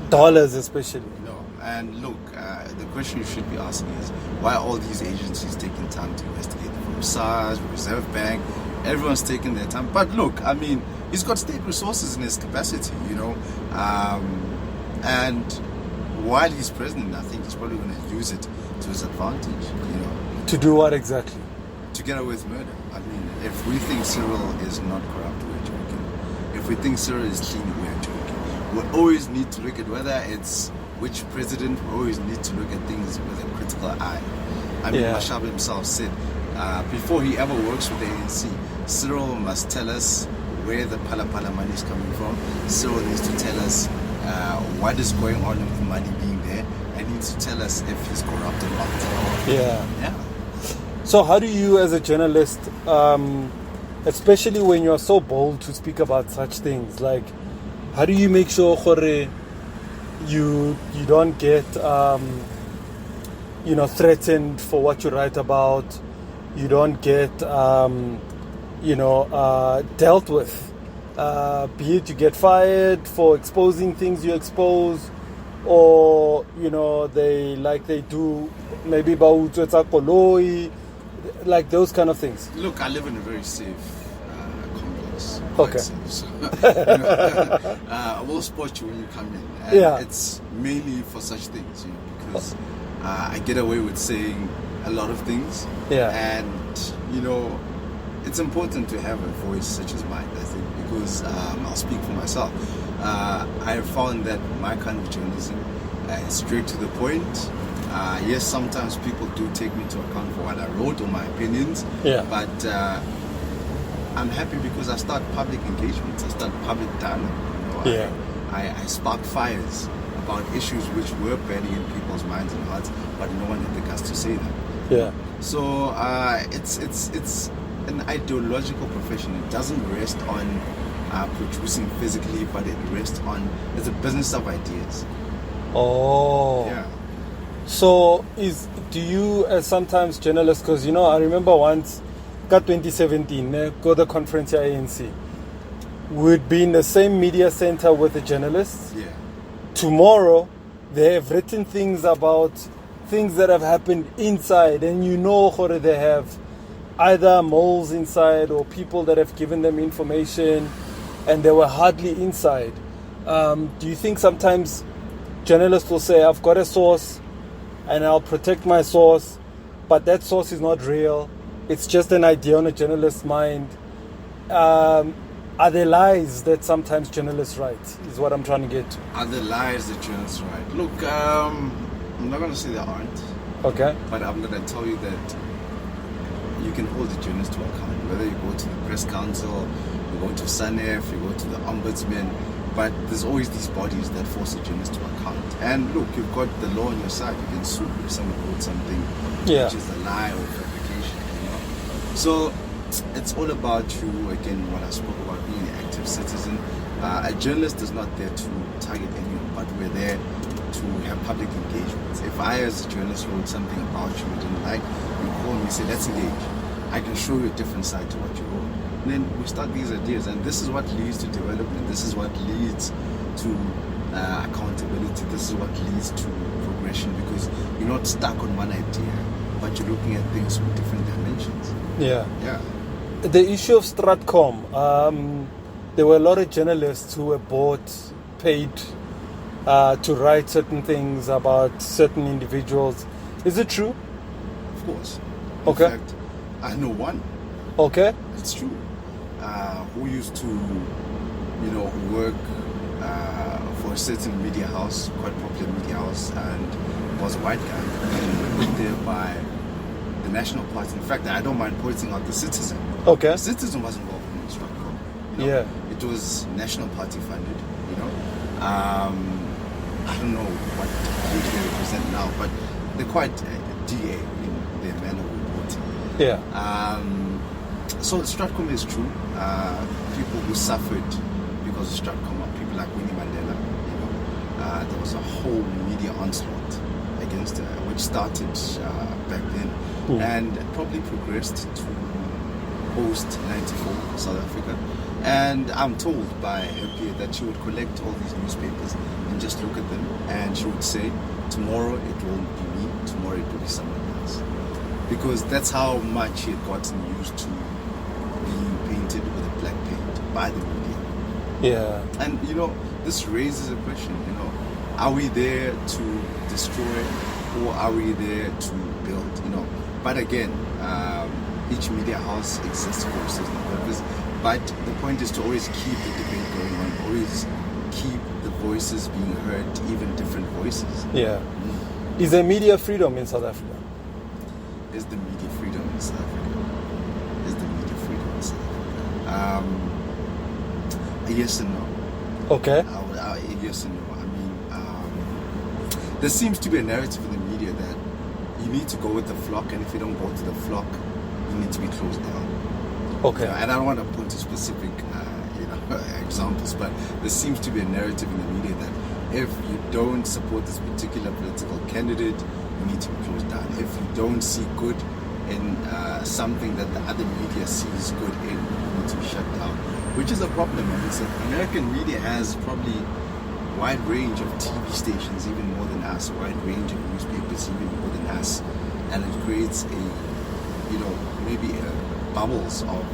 Dollars especially. No. And look, the question you should be asking is, why are all these agencies taking time to investigate? From SARS, Reserve Bank, everyone's taking their time. But look, I mean, he's got state resources in his capacity, and while he's president, I think he's probably going to use it to his advantage, To do what exactly? to get away with murder. I mean, if we think Cyril is not corrupt, we're joking. If we think Cyril is clean, we're joking. We always need to look at whether it's which president. We always need to look at things with a critical eye. I mean, Mashaba himself said, before he ever works with the ANC, Cyril must tell us where the Pala money is coming from. Cyril needs to tell us what is going on with the money being there, and needs to tell us if he's corrupt or not. Yeah. So how do you, as a journalist, especially when you're so bold to speak about such things, like how do you make sure you don't get threatened for what you write about, you don't get dealt with, be it you get fired for exposing things you expose, or they do maybe koloi, like those kind of things? Look, I live in a very safe complex. Okay. Safe, so, I will spot you when you come in. And it's mainly for such things, because I get away with saying a lot of things. Yeah. And, it's important to have a voice such as mine, I think, because I'll speak for myself. I have found that my kind of journalism is straight to the point. Yes, sometimes people do take me to account for what I wrote or my opinions. Yeah. But I'm happy because I start public engagements. I start public dialogue. I spark fires about issues which were burning in people's minds and hearts, but no one had the guts to say them. Yeah. So it's an ideological profession. It doesn't rest on producing physically, but it rests on, it's a business of ideas. Oh. Yeah. So do you, as sometimes journalists, because I remember once, 2017, go the conference at ANC, we'd be in the same media center with the journalists. Yeah. Tomorrow, they have written things about things that have happened inside, and they have either moles inside or people that have given them information and they were hardly inside. Do you think sometimes journalists will say, I've got a source and I'll protect my source, but that source is not real, it's just an idea on a journalist's mind? Are there lies that sometimes journalists write, is what I'm trying to get to? Are there lies that journalists write? Look, I'm not going to say there aren't. Okay. But I'm going to tell you that you can hold the journalist to account, whether you go to the press council, you go to SANEF, you go to the ombudsman, but there's always these bodies that force the journalist to account. And look, you've got the law on your side. You can sue if someone wrote something which is a lie or fabrication. So it's all about you, again, what I spoke about, being an active citizen. A journalist is not there to target anyone, but we're there to have public engagements. If I, as a journalist, wrote something about you didn't like, you call me and say, let's engage. I can show you a different side to what you wrote. And then we start these ideas, and this is what leads to development. This is what leads to accountability. This is what leads to progression, because you're not stuck on one idea, but you're looking at things from different dimensions. Yeah. The issue of Stratcom, there were a lot of journalists who were paid to write certain things about certain individuals. Is it true? Of course. Okay. In fact, I know one. Okay. It's true. Who used to, work for a certain media house, quite popular media house, and was a white guy, and put there by the National Party. In fact, I don't mind pointing out the Citizen. Okay. The Citizen was involved in the Stratcom know? Yeah. It was National Party funded, you know. I don't know what they represent now, but they're quite DA in their manner of reporting. Yeah. So Stratcom is true. People who suffered because of Stratcom are people like Winnie Mandela. You know, there was a whole media onslaught against her, which started back then, and probably progressed to post '94 South Africa. And I'm told by her peer that she would collect all these newspapers and just look at them, and she would say, tomorrow it won't be me, tomorrow it will be someone else. Because that's how much she had gotten used to being painted with a black paint by the media. Yeah. And you know, this raises a question, you know, are we there to destroy or are we there to build, you know? But again, each media house exists for a certain purpose. But the point is to always keep the debate going on, always keep the voices being heard, even different voices. Yeah. Is there media freedom in South Africa? Is the media freedom in South Africa? Is the media freedom in South Africa? Yes and no. Okay. Yes and no. I mean, there seems to be a narrative in the media that you need to go with the flock, and if you don't go to the flock, you need to be closed down. Okay. You know, and I don't want to point to specific, examples, but there seems to be a narrative in the media that if you don't support this particular political candidate, you need to be closed down. If you don't see good in something that the other media sees good in, you need to be shut down, which is a problem. I mean, so American media has probably a wide range of TV stations, even more than us, a wide range of newspapers, even more than us, and it creates maybe bubbles of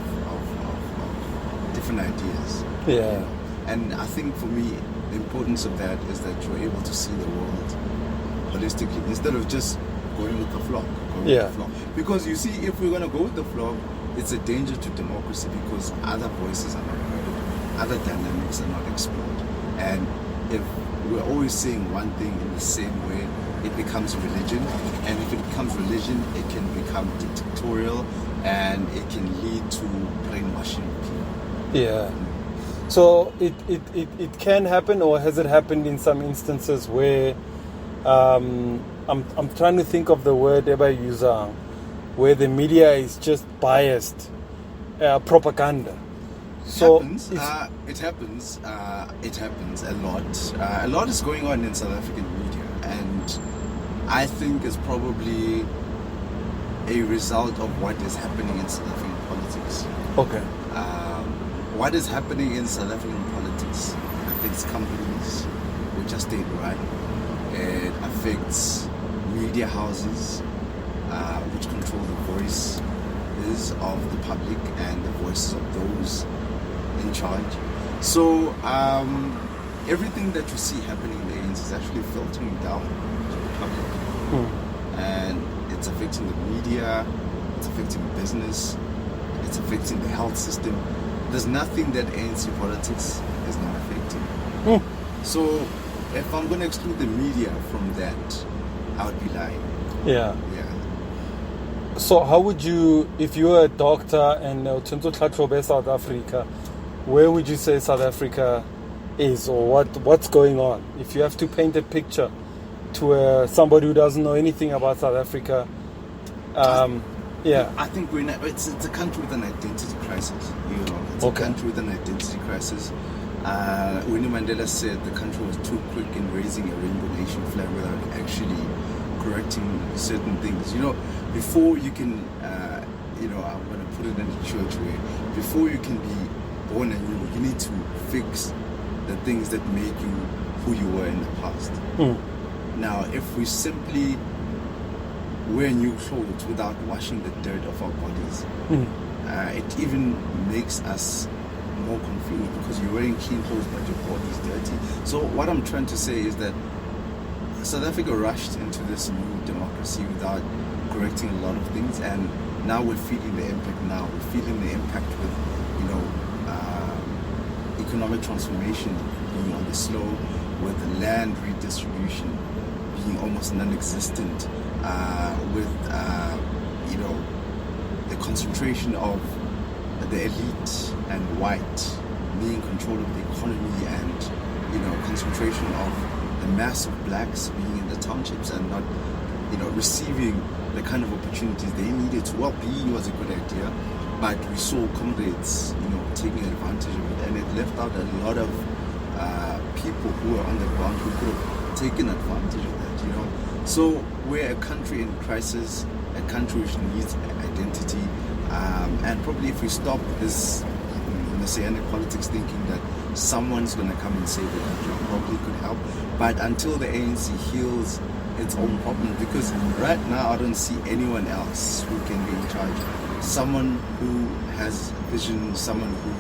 different ideas. Yeah. And I think for me, the importance of that is that you're able to see the world holistically instead of just going with the flock. Because you see, if we're going to go with the flock, it's a danger to democracy because other voices are not heard, other dynamics are not explored. And if we're always saying one thing in the same way, it becomes religion. And if it becomes religion, it can become dictatorial and it can lead to brainwashing people. Yeah. So it can happen, or has it happened in some instances where I'm trying to think of the word Eba usang, where the media is just biased propaganda. So it happens a lot. A lot is going on in South African media, and I think it's probably a result of what is happening in South African politics. Okay. What is happening in South African politics affects companies which are state-run. It affects media houses which control the voices of the public and the voices of those in charge. So everything that you see happening in the ANC is actually filtering down to the public. And it's affecting the media, it's affecting business, it's affecting the health system. There's nothing that ANC politics is not affecting. So if I'm going to exclude the media from that, I would be lying. Yeah. Yeah. So how would you, if you were a doctor and South Africa, where would you say South Africa is, or what's going on? If you have to paint a picture to somebody who doesn't know anything about South Africa, yeah. I think it's a country with an identity crisis. You know, it's Okay. a country with an identity crisis. Winnie Mandela said the country was too quick in raising a rainbow nation flag without actually correcting certain things. You know, before you can, I'm going to put it in a church way. Before you can be born anew, you need to fix the things that made you who you were in the past. Now, if we simply wear new clothes without washing the dirt of our bodies, it even makes us more confused because you're wearing clean clothes but your body is dirty. So what I'm trying to say is that South Africa rushed into this new democracy without correcting a lot of things, and now we're feeling the impact. We're feeling the impact with economic transformation being on the slow, with land redistribution being almost non-existent, with the concentration of the elite and white being in control of the economy and, concentration of the mass of blacks being in the townships and not, receiving the kind of opportunities they needed to. Well, PE was a good idea, but we saw comrades, taking advantage of it, and it left out a lot of people who were on the ground who could have taken advantage of that, So we're a country in crisis, a country which needs identity, and probably if we stop this messianic politics thinking that someone's going to come and save the country, probably could help. But until the ANC heals its own problem, because right now I don't see anyone else who can be in charge. Someone who has vision, someone who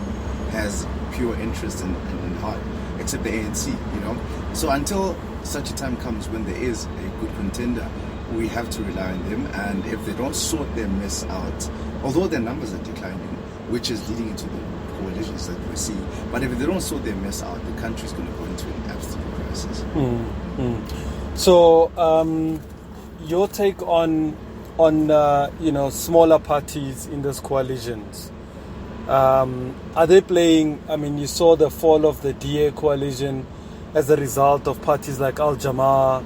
has pure interest in heart, except the ANC, So until such a time comes when there is a good contender, we have to rely on them. And if they don't sort their mess out, although their numbers are declining, which is leading into the coalitions that we see, but if they don't sort their mess out, the country is going to go into an absolute crisis. So, your take on smaller parties in those coalitions. Are they playing? I mean, you saw the fall of the DA coalition as a result of parties like Al Jamaa,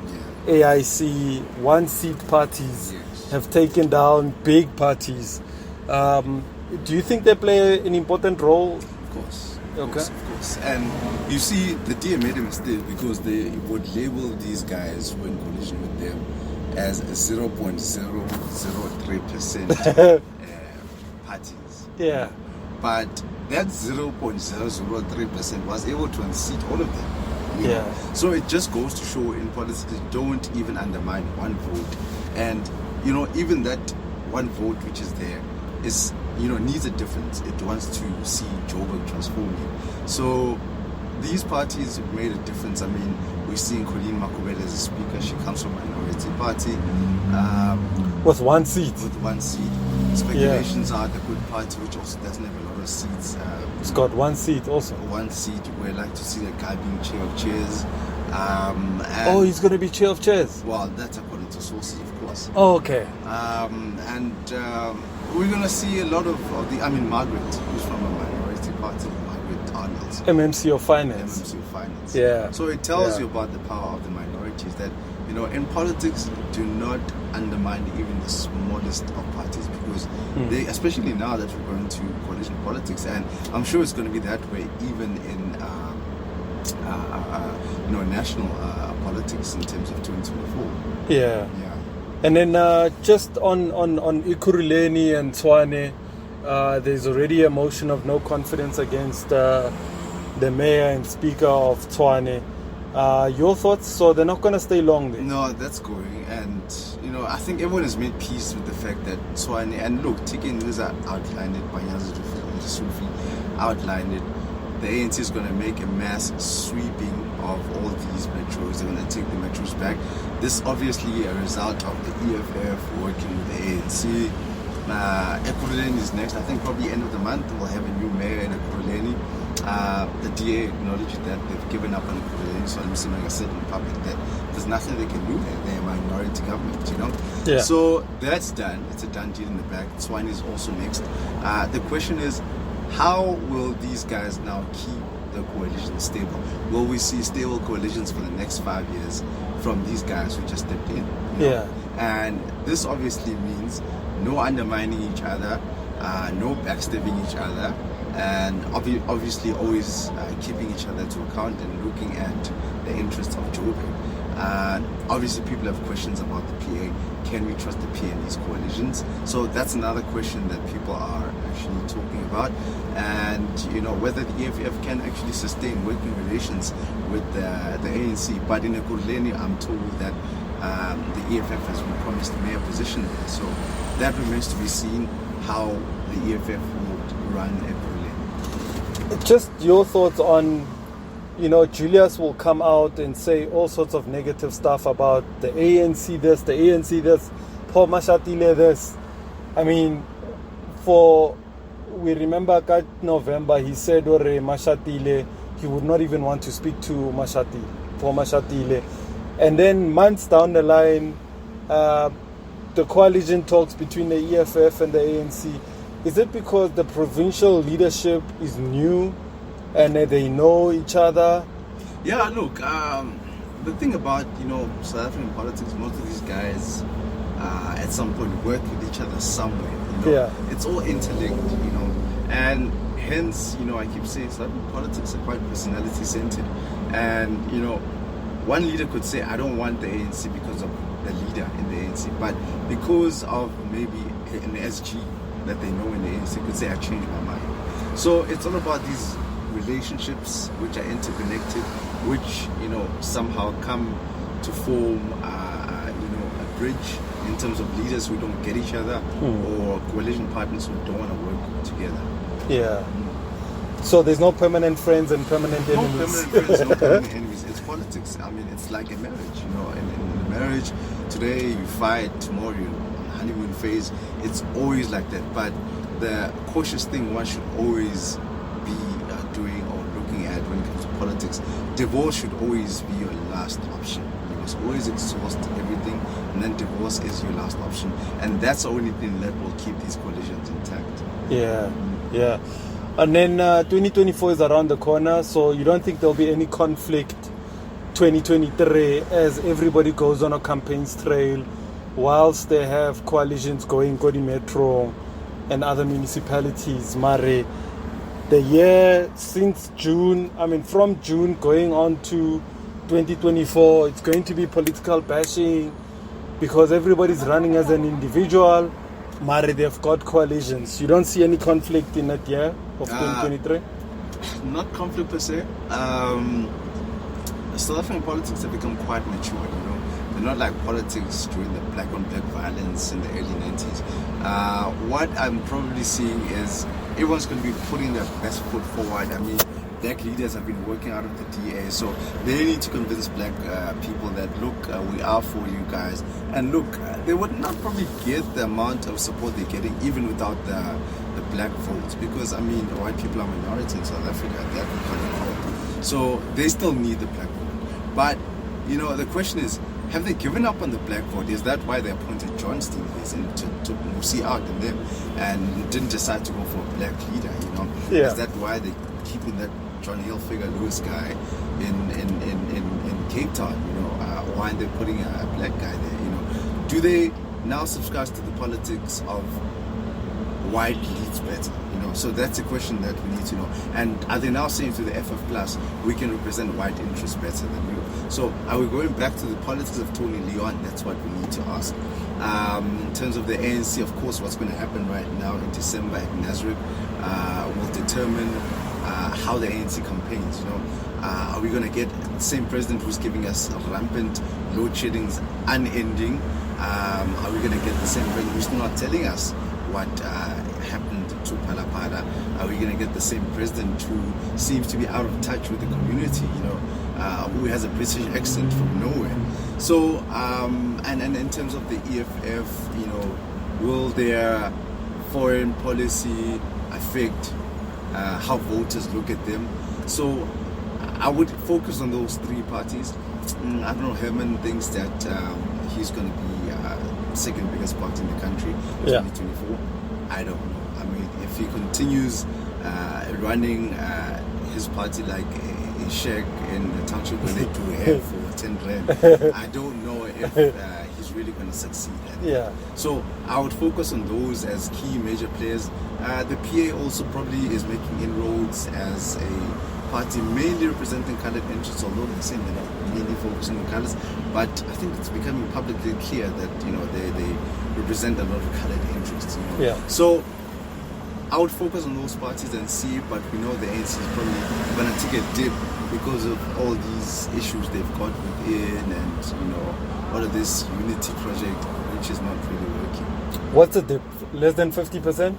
AIC, one-seat parties have taken down big parties. Do you think they play an important role? Of course. Okay. Of course. And you see, the DA made a mistake because they would label these guys who are in coalition with them as 0.003% parties. Yeah. But that 0.003% was able to unseat all of them. So it just goes to show in politics, don't even undermine one vote. And, even that one vote which is there is, needs a difference. It wants to see Joburg transforming. So these parties made a difference. I mean, we're seeing Colleen Makubele as a speaker. She comes from a minority party. With one seat. Speculations are the good party, which also doesn't have a lot of seats. It's got one seat also. One seat. We'd like to see the guy being chair of chairs. He's going to be chair of chairs? Well, that's according to sources, of course. Oh, okay. We're going to see a lot of Margaret, who's from a minority party, Margaret Arnold. MMC of Finance. Yeah. So it tells you about the power of the minorities that, in politics, do not undermine even the smallest of parties, because they, especially now that we're going to coalition politics, and I'm sure it's going to be that way even in national politics in terms of 2024. Yeah. And then just on Itumeleng and Tshwane, there's already a motion of no confidence against the mayor and speaker of Tshwane. Your thoughts? So they're not going to stay long there? No, that's going. And, I think everyone has made peace with the fact that Tshwane, and look, Tiki Nduza outlined it, Banyazi Sufi outlined it. The ANC is going to make a mass sweeping of all these metros. They're going to take the metros back. This obviously a result of the EFF working with the ANC. Itumeleng is next. I think probably end of the month we'll have a new mayor in Itumeleng. The DA acknowledged that they've given up on Itumeleng, so I'm assuming I said in public that there's nothing they can do there. They're a minority government, Yeah. So that's done. It's a done deal in the back. Tshwane is also next. The question is, how will these guys now keep the coalition stable? Will we see stable coalitions for the next 5 years from these guys who just stepped in? Yeah. And this obviously means no undermining each other, no backstabbing each other, and obviously always keeping each other to account and looking at the interests of Joburg. Obviously people have questions about the PA. Can we trust the PA in these coalitions? So that's another question that people are actually talking about. And whether the EFF can actually sustain working relations with the ANC. But in Itumeleng, I'm told that the EFF has been promised a mayor position there. So that remains to be seen how the EFF would run Itumeleng. Just your thoughts on, Julius will come out and say all sorts of negative stuff about the ANC this, the ANC this, Paul Mashatile this. I mean, we remember that November he said Mashatile, he would not even want to speak to Paul Mashatile. And then months down the line, the coalition talks between the EFF and the ANC. Is it because the provincial leadership is new and they know each other? Yeah, look, the thing about, South African politics, most of these guys at some point work with each other somewhere. Yeah. It's all interlinked, and hence, I keep saying South African politics are quite personality centered. And, one leader could say, I don't want the ANC because of the leader in the ANC, but because of maybe an SG that they know in the ANC could say, I changed my mind. So it's all about these relationships which are interconnected, which somehow come to form a bridge in terms of leaders who don't get each other or coalition partners who don't want to work together. Yeah. So there's no permanent friends and permanent enemies. No permanent friends, no permanent enemies. It's politics. I mean, it's like a marriage. In a marriage, today you fight, tomorrow you're on honeymoon phase. It's always like that. But the cautious thing one should always be doing or looking at when it comes to politics, divorce should always be your last option. You must always exhaust everything, and then divorce is your last option. And that's the only thing that will keep these coalitions intact. Yeah. And then 2024 is around the corner, so you don't think there'll be any conflict 2023 as everybody goes on a campaigns trail whilst they have coalitions going, Kodi Metro and other municipalities, Mare. The year since June, from June going on to 2024, it's going to be political bashing because everybody's running as an individual. Mare, they've got coalitions. You don't see any conflict in that year of 2023? Not conflict per se. South African politics have become quite mature, They're not like politics during the black on black violence in the early 90s. What I'm probably seeing is everyone's going to be putting their best foot forward. Black leaders have been working out of the DA, so they need to convince black people that, look, we are for you guys. And look, they would not probably get the amount of support they're getting even without the black votes, because, white people are minority in South Africa, they have kind of vote. So they still need the black vote. But, the question is, have they given up on the black vote? Is that why they appointed John Steenhuisen and took Musi out in them and didn't decide to go for a black leader, Yeah. Is that why they keeping that John Hilfiger Lewis guy in Cape Town, why aren't they putting a black guy there, Do they now subscribe to the politics of white leads better, So that's a question that we need to know. And are they now saying to the FF Plus, we can represent white interests better than you? So are we going back to the politics of Tony Leon? That's what we need to ask. In terms of the ANC, of course, what's going to happen right now in December at Nazareth will determine how the ANC campaigns, Are we going to get the same president who's giving us rampant load sheddings unending? Are we going to get the same president who's not telling us what happened to Palapala? Are we going to get the same president who seems to be out of touch with the community, who has a British accent from nowhere? So, and in terms of the EFF, will their foreign policy affect how voters look at them? So I would focus on those three parties. I don't know, Herman thinks that he's going to be second biggest party in the country in 2024. I don't know. If he continues running his party like a sheikh in the township where they do hair for 10 rand, I don't know if he's really going to succeed at it. Yeah. So I would focus on those as key major players. The PA also probably is making inroads as a party mainly representing coloured interests, although they're saying they're not mainly focusing on colours. But I think it's becoming publicly clear that they represent a lot of coloured interests. Yeah. So I would focus on those parties and see, but we know the ANC is probably going to take a dip because of all these issues they've got within, and all of this unity project, which is not really working. What's the dip? Less than 50%?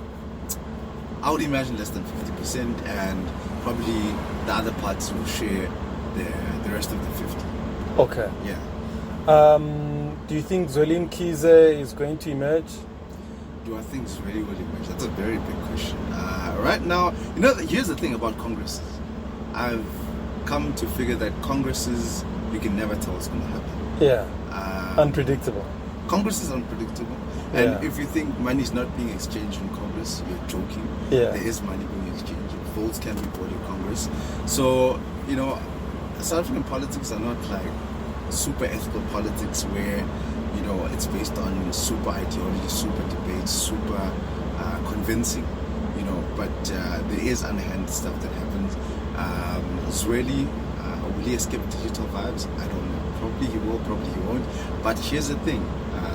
I would imagine less than 50%, and probably the other parts will share the rest of the 50. Okay. Yeah. Do you think Zweli Mkhize is going to emerge? Do I think Zweli will emerge? That's a very big question. Right now, here's the thing about congresses. I've come to figure that congresses, you can never tell what's going to happen. Yeah. Unpredictable. Congress is unpredictable. And if you think money is not being exchanged in Congress, you're joking. Yeah. There is money being exchange. Votes can be bought in Congress. So, South African politics are not like super ethical politics where, it's based on super ideology, super debate, super convincing, but there is underhand stuff that happens. Zweli, will he escape digital vibes? I don't know. Probably he will, probably he won't. But here's the thing,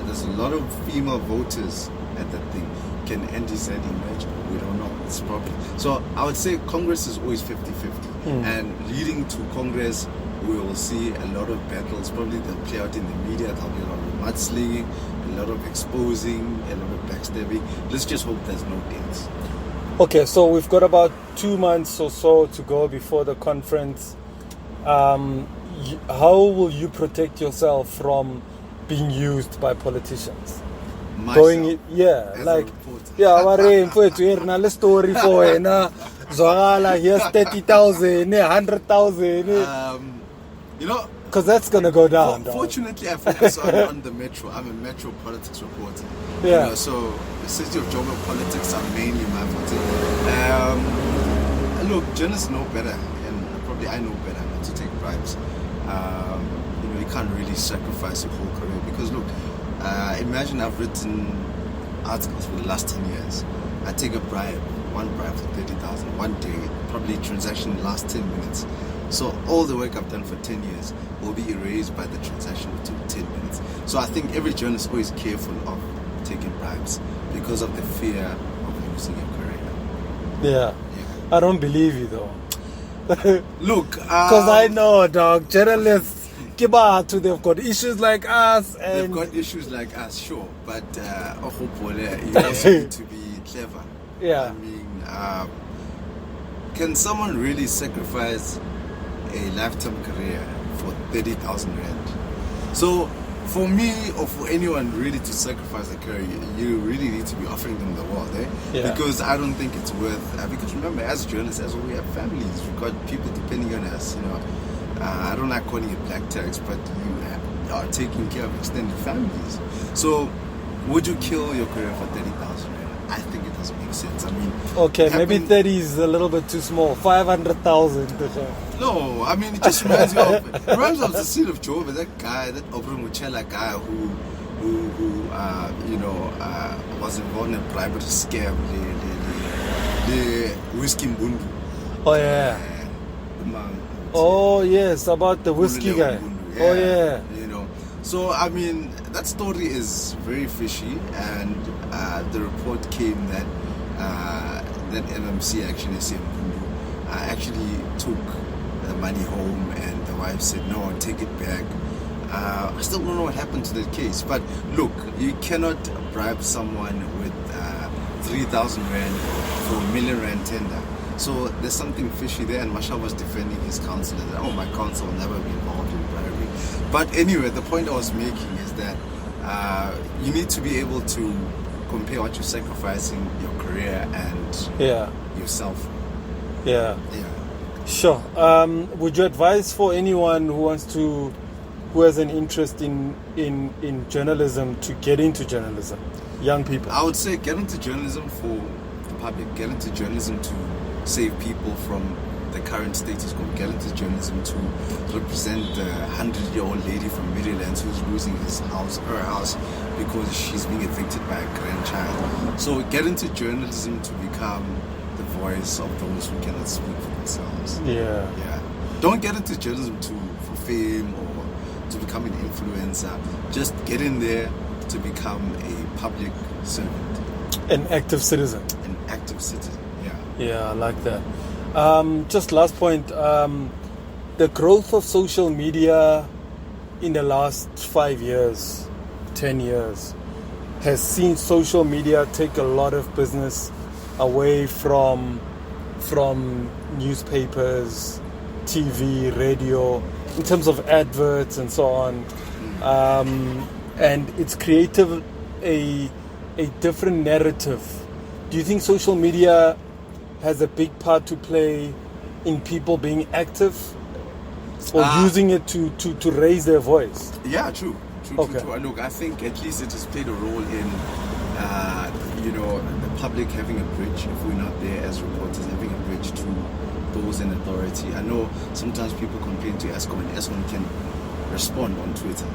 there's a lot of female voters at that thing. Can NDZ emerge? We don't know. It's probably. So I would say Congress is always 50-50. And leading to Congress, we will see a lot of battles. Probably they'll play out in the media. There'll be a lot of mudslinging, a lot of exposing, a lot of backstabbing. Let's just hope there's no deaths. Okay, so we've got about 2 months or so to go before the conference. How will you protect yourself from being used by politicians? Myself, let's story for Zwagala, here's 30,000, 100,000. Because that's gonna go down. Fortunately, I focus on the metro. I'm a metro politics reporter. Yeah. So the city of Joburg politics are mainly my forte. Look, journalists know better, and probably I know better not to take bribes. You can't really sacrifice your whole career because look, imagine I've written articles for the last 10 years. I take a bribe, one bribe for 30,000 one day, probably transaction lasts 10 minutes. So all the work I've done for 10 years will be erased by the transaction that took 10 minutes. So I think every journalist is always careful of taking bribes because of the fear of losing your career. Yeah. I don't believe you though. Look, because I know, dog, journalists, they've got issues like us. And they've got issues like us, sure. But you also need to be clever. Yeah. I mean, can someone really sacrifice a lifetime career for 30,000 rand? So for me or for anyone really to sacrifice a career, you really need to be offering them the world, Yeah. Because I don't think it's worth. Because remember, as journalists, as well, we have families. We've got people depending on us. I don't like calling it black tax, but you are taking care of extended families. So would you kill your career for 30,000 rand? I think it doesn't make sense. I mean, okay, maybe 30 is a little bit too small. 500,000. No, I mean, it just reminds me of the city of Joburg. That guy, that Obra Muchela guy who was involved in a private scam, the whiskey mbundu. Oh yeah. Oh yes, about the whiskey guy. Yeah, oh yeah. So I mean, that story is very fishy, and the report came that that MMC actually actually took the money home, and the wife said no, take it back. I still don't know what happened to that case, but look, you cannot bribe someone with 3,000 rand for a million rand tender. So there's something fishy there, and Mashal was defending his counsel that, my counsel will never be involved in bribery. But anyway, the point I was making is that you need to be able to compare what you're sacrificing, your career and yourself. Yeah. Sure. Would you advise for anyone who has an interest in journalism to get into journalism? Young people. I would say get into journalism for the public. Get into journalism to save people from the current status quo. Get into journalism to represent the 100-year-old lady from Maryland who's losing her house because she's being evicted by a grandchild. So get into journalism to become the voice of those who cannot speak for themselves. Yeah. Don't get into journalism for fame or to become an influencer. Just get in there to become a public servant. An active citizen. Yeah, I like that. Just last point, the growth of social media in the last 5 years, 10 years, has seen social media take a lot of business away from newspapers, TV, radio, in terms of adverts and so on. And it's created a different narrative. Do you think social media has a big part to play in people being active or using it to raise their voice? Yeah, true. Look, I think at least it has played a role in, the public having a bridge, if we're not there as reporters, having a bridge to those in authority. I know sometimes people complain to ESCOM, and ESCOM can respond on Twitter,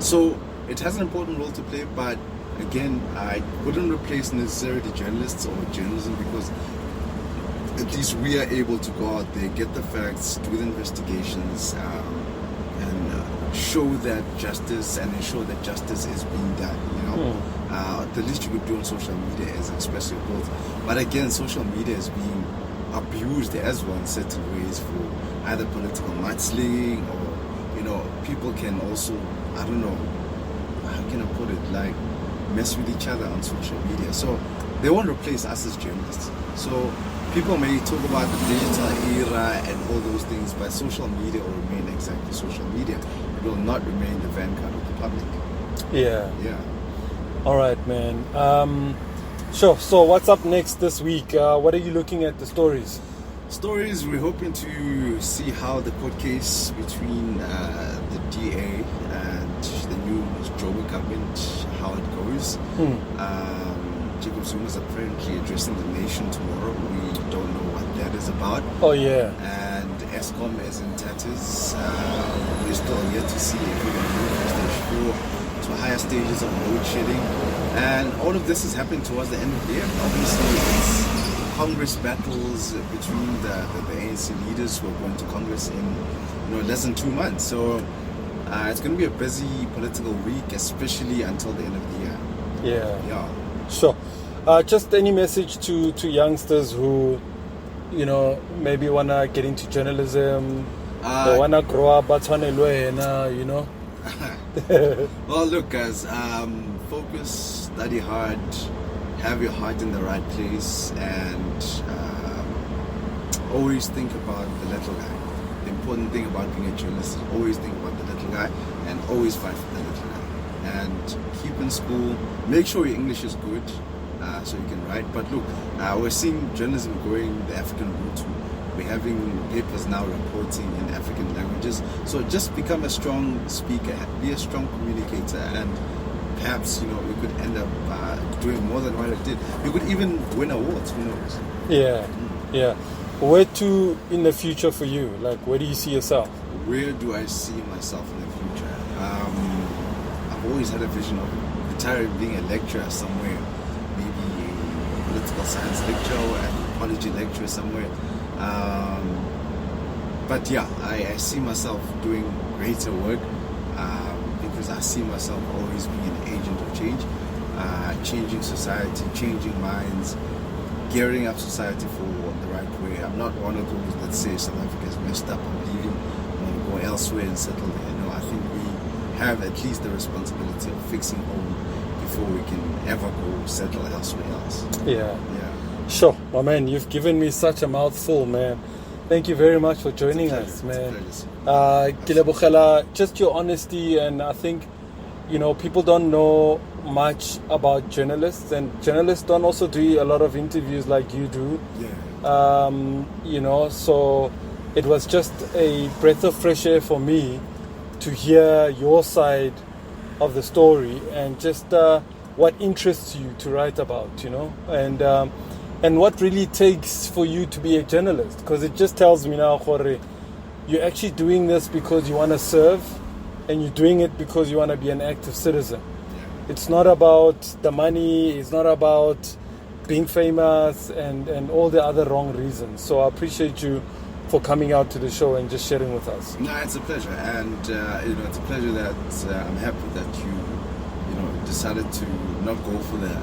so it has an important role to play, but again, I wouldn't replace necessarily journalists or journalism, because at least we are able to go out there, get the facts, do the investigations, and show that justice and ensure that justice is being done. The least you could do on social media is express your thoughts. But again, social media is being abused as well in certain ways for either political mudslinging, or people can also, I don't know, how can I put it, like mess with each other on social media. So they won't replace us as journalists. So people may talk about the digital era and all those things, but social media will remain exactly social media. It will not remain the vanguard of the public. Yeah. All right, man. Sure. So what's up next this week? What are you looking at, the stories? Stories, we're hoping to see how the court case between the DA and the new Joburg government, how it goes. Jacob Zuma is apparently addressing the nation tomorrow. We don't know what that is about. Oh, yeah. And ESCOM is in tatters. We're still yet to see if we can move from stage 4 to higher stages of load shedding. And all of this is happening towards the end of the year. Obviously, it's Congress battles between the ANC leaders who are going to Congress in less than 2 months. So it's going to be a busy political week, especially until the end of the year. Yeah. Sure. Just any message to youngsters who, maybe want to get into journalism, they want to grow up, Well, look, guys, focus, study hard, have your heart in the right place, and always think about the little guy. The important thing about being a journalist is always think about the little guy and always fight for the little guy. And keep in school, make sure your English is good so you can write. But look, we're seeing journalism going the African route. We're having papers now reporting in African languages. So just become a strong speaker, be a strong communicator, and perhaps, we could end up doing more than what I did. You could even win awards, who knows? Yeah. Where to in the future for you? Like, where do you see yourself? Where do I see myself in the future? I've always had a vision of retiring, being a lecturer somewhere, maybe a political science lecturer or an anthropology lecturer somewhere. But yeah, I see myself doing greater work because I see myself always being an agent of change, changing society, changing minds, gearing up society for the right way. I'm not one of those that say South Africa is messed up, I'm leaving, I want to go elsewhere and settle there. No, I think we have at least the responsibility of fixing home before we can ever go settle elsewhere else. Yeah. Sure, my man, you've given me such a mouthful, man. Thank you very much for joining us, man. Just your honesty, and I think, people don't know much about journalists, and journalists don't also do a lot of interviews like you do. So it was just a breath of fresh air for me to hear your side of the story, and just what interests you to write about, and what really takes for you to be a journalist, because it just tells me now, Jorge, you're actually doing this because you want to serve, and you're doing it because you want to be an active citizen. It's not about the money, it's not about being famous and all the other wrong reasons. So I appreciate you for coming out to the show and just sharing with us. No, it's a pleasure, and it's a pleasure that I'm happy that you decided to not go for the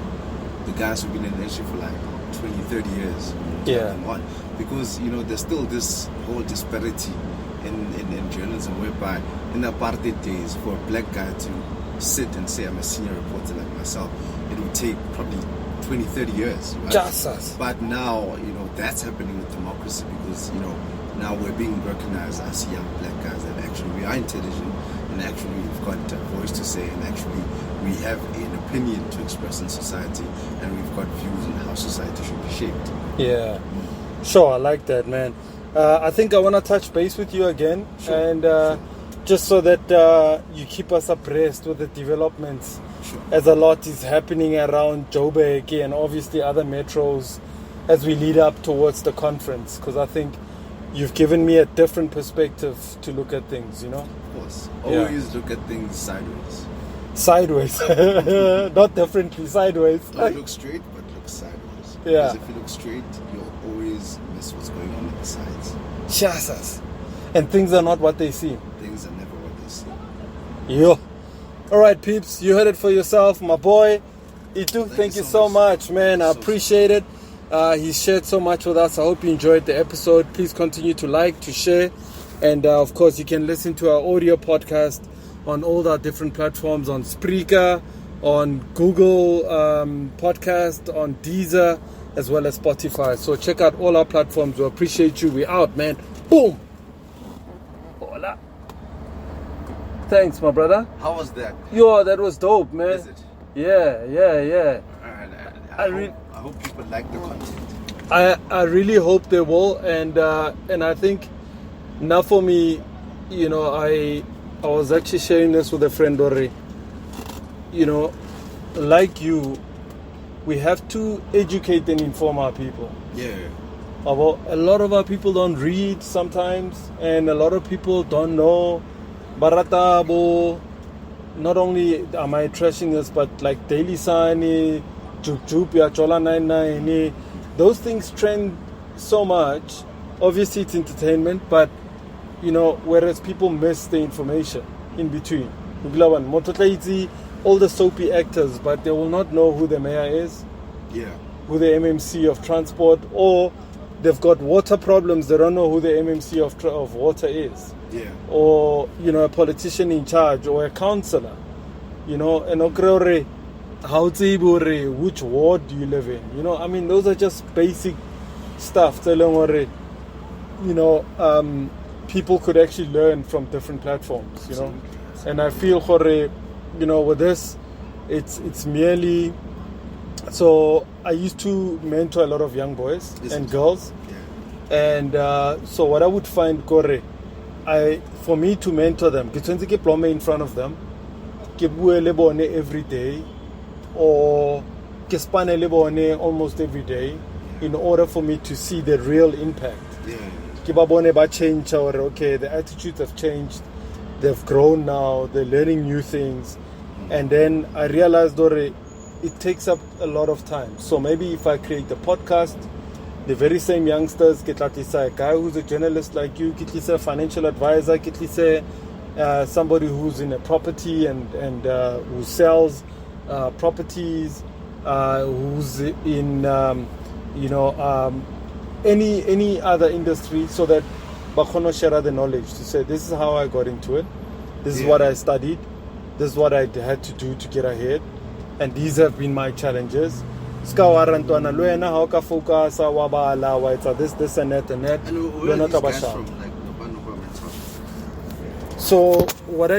guys who've been in the industry for like 20, 30 years. Because there's still this whole disparity in journalism, whereby in the apartheid days, for a black guy to sit and say I'm a senior reporter like myself, it would take probably 20, 30 years, right? Just us. But now, that's happening with democracy, because now we're being recognized as young black guys that actually we are intelligent, and actually we've got a voice to say, and actually we have an opinion to express in society, and we've got views on how society should be shaped. Yeah. Sure, I like that, man. I think I want to touch base with you again, and just so that you keep us abreast with the developments sure. as a lot is happening around Joburg and obviously other metros as we lead up towards the conference, because I think you've given me a different perspective to look at things, you know? Of course. Yeah. Always look at things sideways. Sideways. Not differently, sideways. Don't look straight, but look sideways. Yeah. Because if you look straight, you'll always miss what's going on at the sides. Jesus. And things are not what they seem. Things are never what they seem. Yo. All right, peeps. You heard it for yourself. My boy, Itu, thank you so much, man. I appreciate it. He shared so much with us. I hope you enjoyed the episode. Please continue to like, to share. And, of course, you can listen to our audio podcast on all our different platforms, on Spreaker, on Google Podcast, on Deezer, as well as Spotify. So check out all our platforms. We appreciate you. We out, man. Boom. Hola. Thanks, my brother. How was that? Yo, that was dope, man. Is it? Yeah. Alright, I hope people like the content. I really hope they will, and I think now for me, you know, I was actually sharing this with a friend already. You know, like you, we have to educate and inform our people. Yeah. A lot of our people don't read sometimes, and a lot of people don't know. Baratabo. Not only am I trashing this, but like Daily Sani, Jupia, Chola 99, those things trend so much. Obviously, it's entertainment, but you know, whereas people miss the information in between. All the soapy actors, but they will not know who the mayor is, Yeah. who the MMC of transport, or they've got water problems, they don't know who the MMC of water is. Yeah. Or, you know, a politician in charge, or a councillor, you know, and which ward do you live in? You know, I mean, those are just basic stuff. You know, people could actually learn from different platforms, you know. And I feel, you know, with this, it's merely. So I used to mentor a lot of young boys and girls, and so what I would find, for me to mentor them, get in front of them, every day, or almost every day, in order for me to see the real impact. Change, okay, the attitudes have changed, they've grown now, they're learning new things, and then I realized it takes up a lot of time. So maybe if I create a podcast, the very same youngsters get like a guy who's a journalist like you, get a financial advisor, get somebody who's in a property and who sells properties, who's in any other industry, so that Bakono share the knowledge to say, this is how I got into it, this is what I studied, this is what I had to do to get ahead, and these have been my challenges. This and that and that. And where are these guys from? Like, So what I